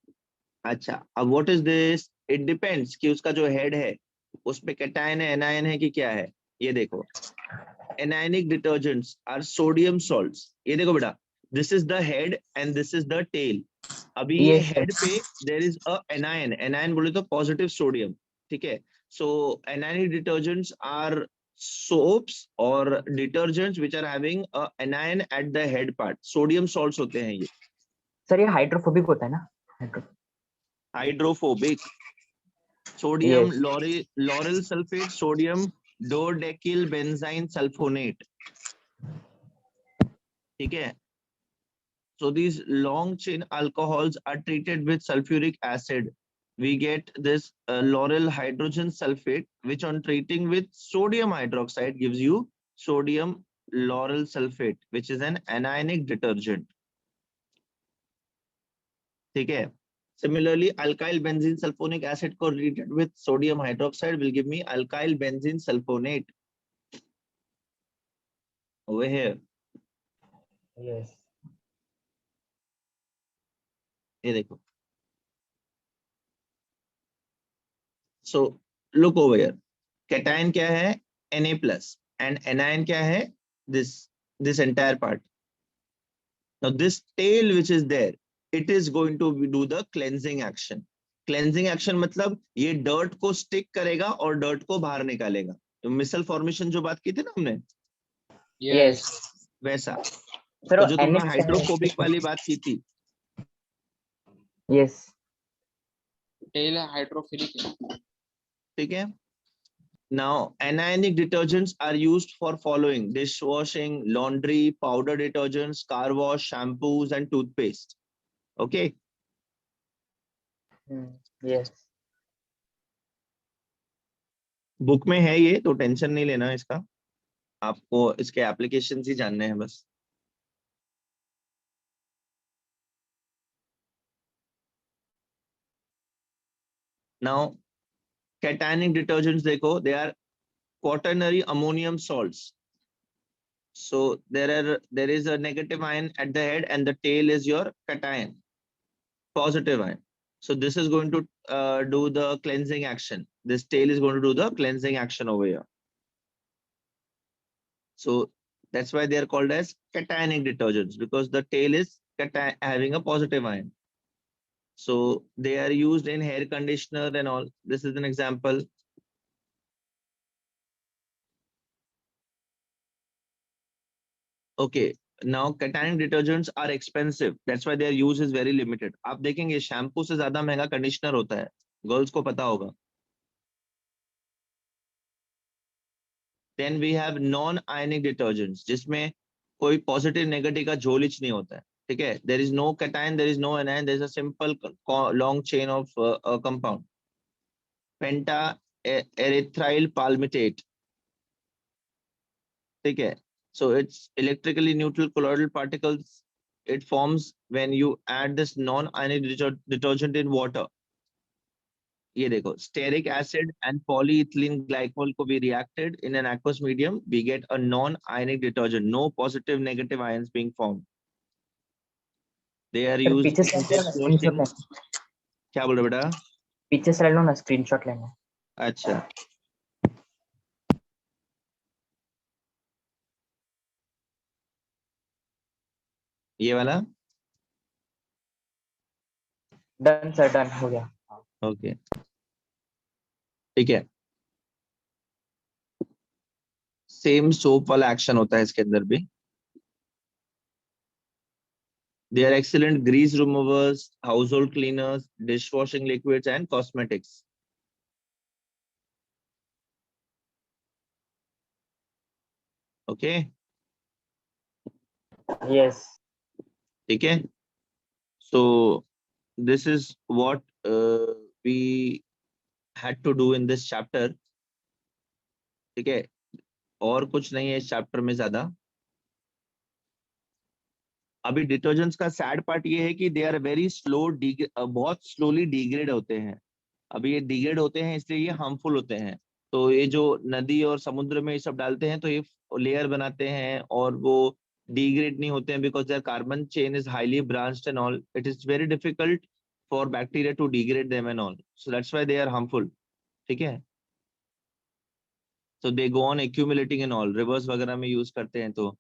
अच्छा, अब what is this? It depends कि उसका जो head है उस पे cation है, anion है कि क्या है। ये देखो, anionic detergents are sodium salts. ये देखो बेटा, this is the head and this is the tail. अभी ये Yes, head sir. पे there is a anion. Anion बोले तो positive sodium, ठीक है। So anionic detergents are soaps or detergents which are having a anion at the head part. Sodium salts होते हैं ये। सर ये हाइड्रोफोबिक होता है ना? Hydrophobic. Sodium Yes. lauryl sulfate, sodium dodecyl benzyne sulfonate. ठीक है। So these long chain alcohols are treated with sulfuric acid. We get this lauryl hydrogen sulfate, which on treating with sodium hydroxide gives you sodium lauryl sulfate, which is an anionic detergent. ठीक है। Similarly, alkyl benzene sulfonic acid को treated with sodium hydroxide will give me alkyl benzene sulfonate. Over here. Yes. ये देखो। So look over here. Cation क्या है? Na plus, and anion क्या है? This entire part. Now this tail which is there, it is going to do the cleansing action. Cleansing action मतलब ये dirt को stick करेगा और dirt को बाहर निकालेगा। तो मिसल फॉर्मेशन जो बात की थी ना हमने, Yes. वैसा। सर तो जो तुमने हाइड्रोफोबिक वाली बात की थी, Yes. टेल हाइड्रोफिलिक है। ठीक है। Now, anionic detergents are used for following: dishwashing, laundry, powder detergents, car wash, shampoos, and toothpaste. Okay. Yes. Book में है ये, तो टेंशन नहीं लेना इसका, आपको इसके एप्लीकेशंस ही जानने हैं बस। Now, cationic detergents देखो, they are quaternary ammonium salts. So there is a negative ion at the head and the tail is your cation, positive ion. So this is going to do the cleansing action. This tail is going to do the cleansing action over here. So that's why they are called as cationic detergents, because the tail is having a positive ion. So they are used in hair conditioner and all. This is an example. Okay, now cationic detergents are expensive. That's why their use is very limited. आप देखेंगे शैम्पू से ज्यादा महंगा कंडीशनर होता है, गर्ल्स को पता होगा। Then we have non-ionic detergents, जिसमें कोई positive negative का झोलिच नहीं होता है, ठीक है। There is no cation, there is no anion, there is a simple long chain of compound. Penta erythryl palmitate, ठीक है। So it's electrically neutral colloidal particles. It forms when you add this non-ionic detergent in water. ये देखो, stearic acid and polyethylene glycol को भी reacted in an aqueous medium, we get a non-ionic detergent, no positive negative ions being formed. They are sir used पीछे in से dishwashing. स्क्रीनशॉट लेना, क्या बोल रहे हो बेटा? पीछे से ले लो ना, स्क्रीनशॉट लेना। अच्छा, ये वाला डन सर, डन हो गया। ओके, ठीक है। सेम सोप वाला एक्शन होता है इसके अंदर भी। They are excellent grease removers, household cleaners, dishwashing liquids, and cosmetics. Okay, yes ठीक है. So this is what we had to do in this chapter. ठीक है, और कुछ नहीं है इस चैप्टर में ज्यादा। अभी डिटर्जेंट्स का सैड पार्ट ये है कि दे आर वेरी स्लो, बहुत स्लोली डिग्रेड होते हैं। अभी ये डिग्रेड होते हैं इसलिए ये हार्मफुल होते हैं। तो ये जो नदी और समुद्र में ये सब डालते हैं तो ये लेयर बनाते हैं और वो डिग्रेड नहीं होते हैं, because their carbon chain is highly branched and all, it is very difficult for bacteria to degrade them and all, so that's why they are harmful. ठीक है, so they go on accumulating and all, rivers वगैरह में यूज करते हैं तो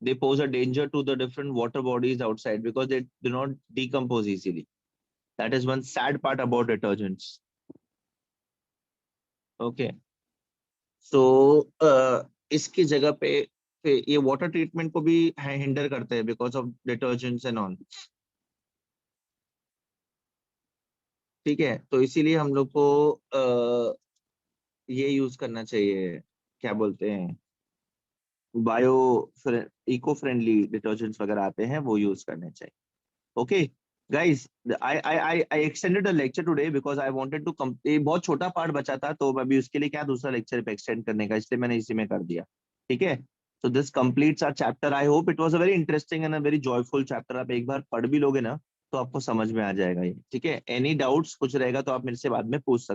they pose a danger to the different water bodies outside because they do not decompose easily. That is one sad part about detergents. Okay, so इसकी जगह पे ये वाटर ट्रीटमेंट को भी हिंडर करते हैं because of detergents and all. ठीक है, तो इसीलिए हम लोग को ये यूज करना चाहिए, क्या बोलते हैं, बायो इको फ्रेंडली डिटर्जेंट्स वगैरह आते हैं वो यूज करने चाहिए। Okay guys, I extended the lecture today because I wanted to ये बहुत छोटा पार्ट बचा था तो अभी उसके लिए क्या दूसरा लेक्चर पे एक्सटेंड करने का, इसलिए मैंने इसी में कर दिया। ठीक है, so this completes our chapter. I hope it was a very interesting and a very joyful chapter. आप एक बार पढ़ भी लोगे ना तो आपको समझ में आ जाएगा ये। ठीक है, एनी डाउट्स कुछ रहेगा तो आप मेरे से बाद में पूछ सकते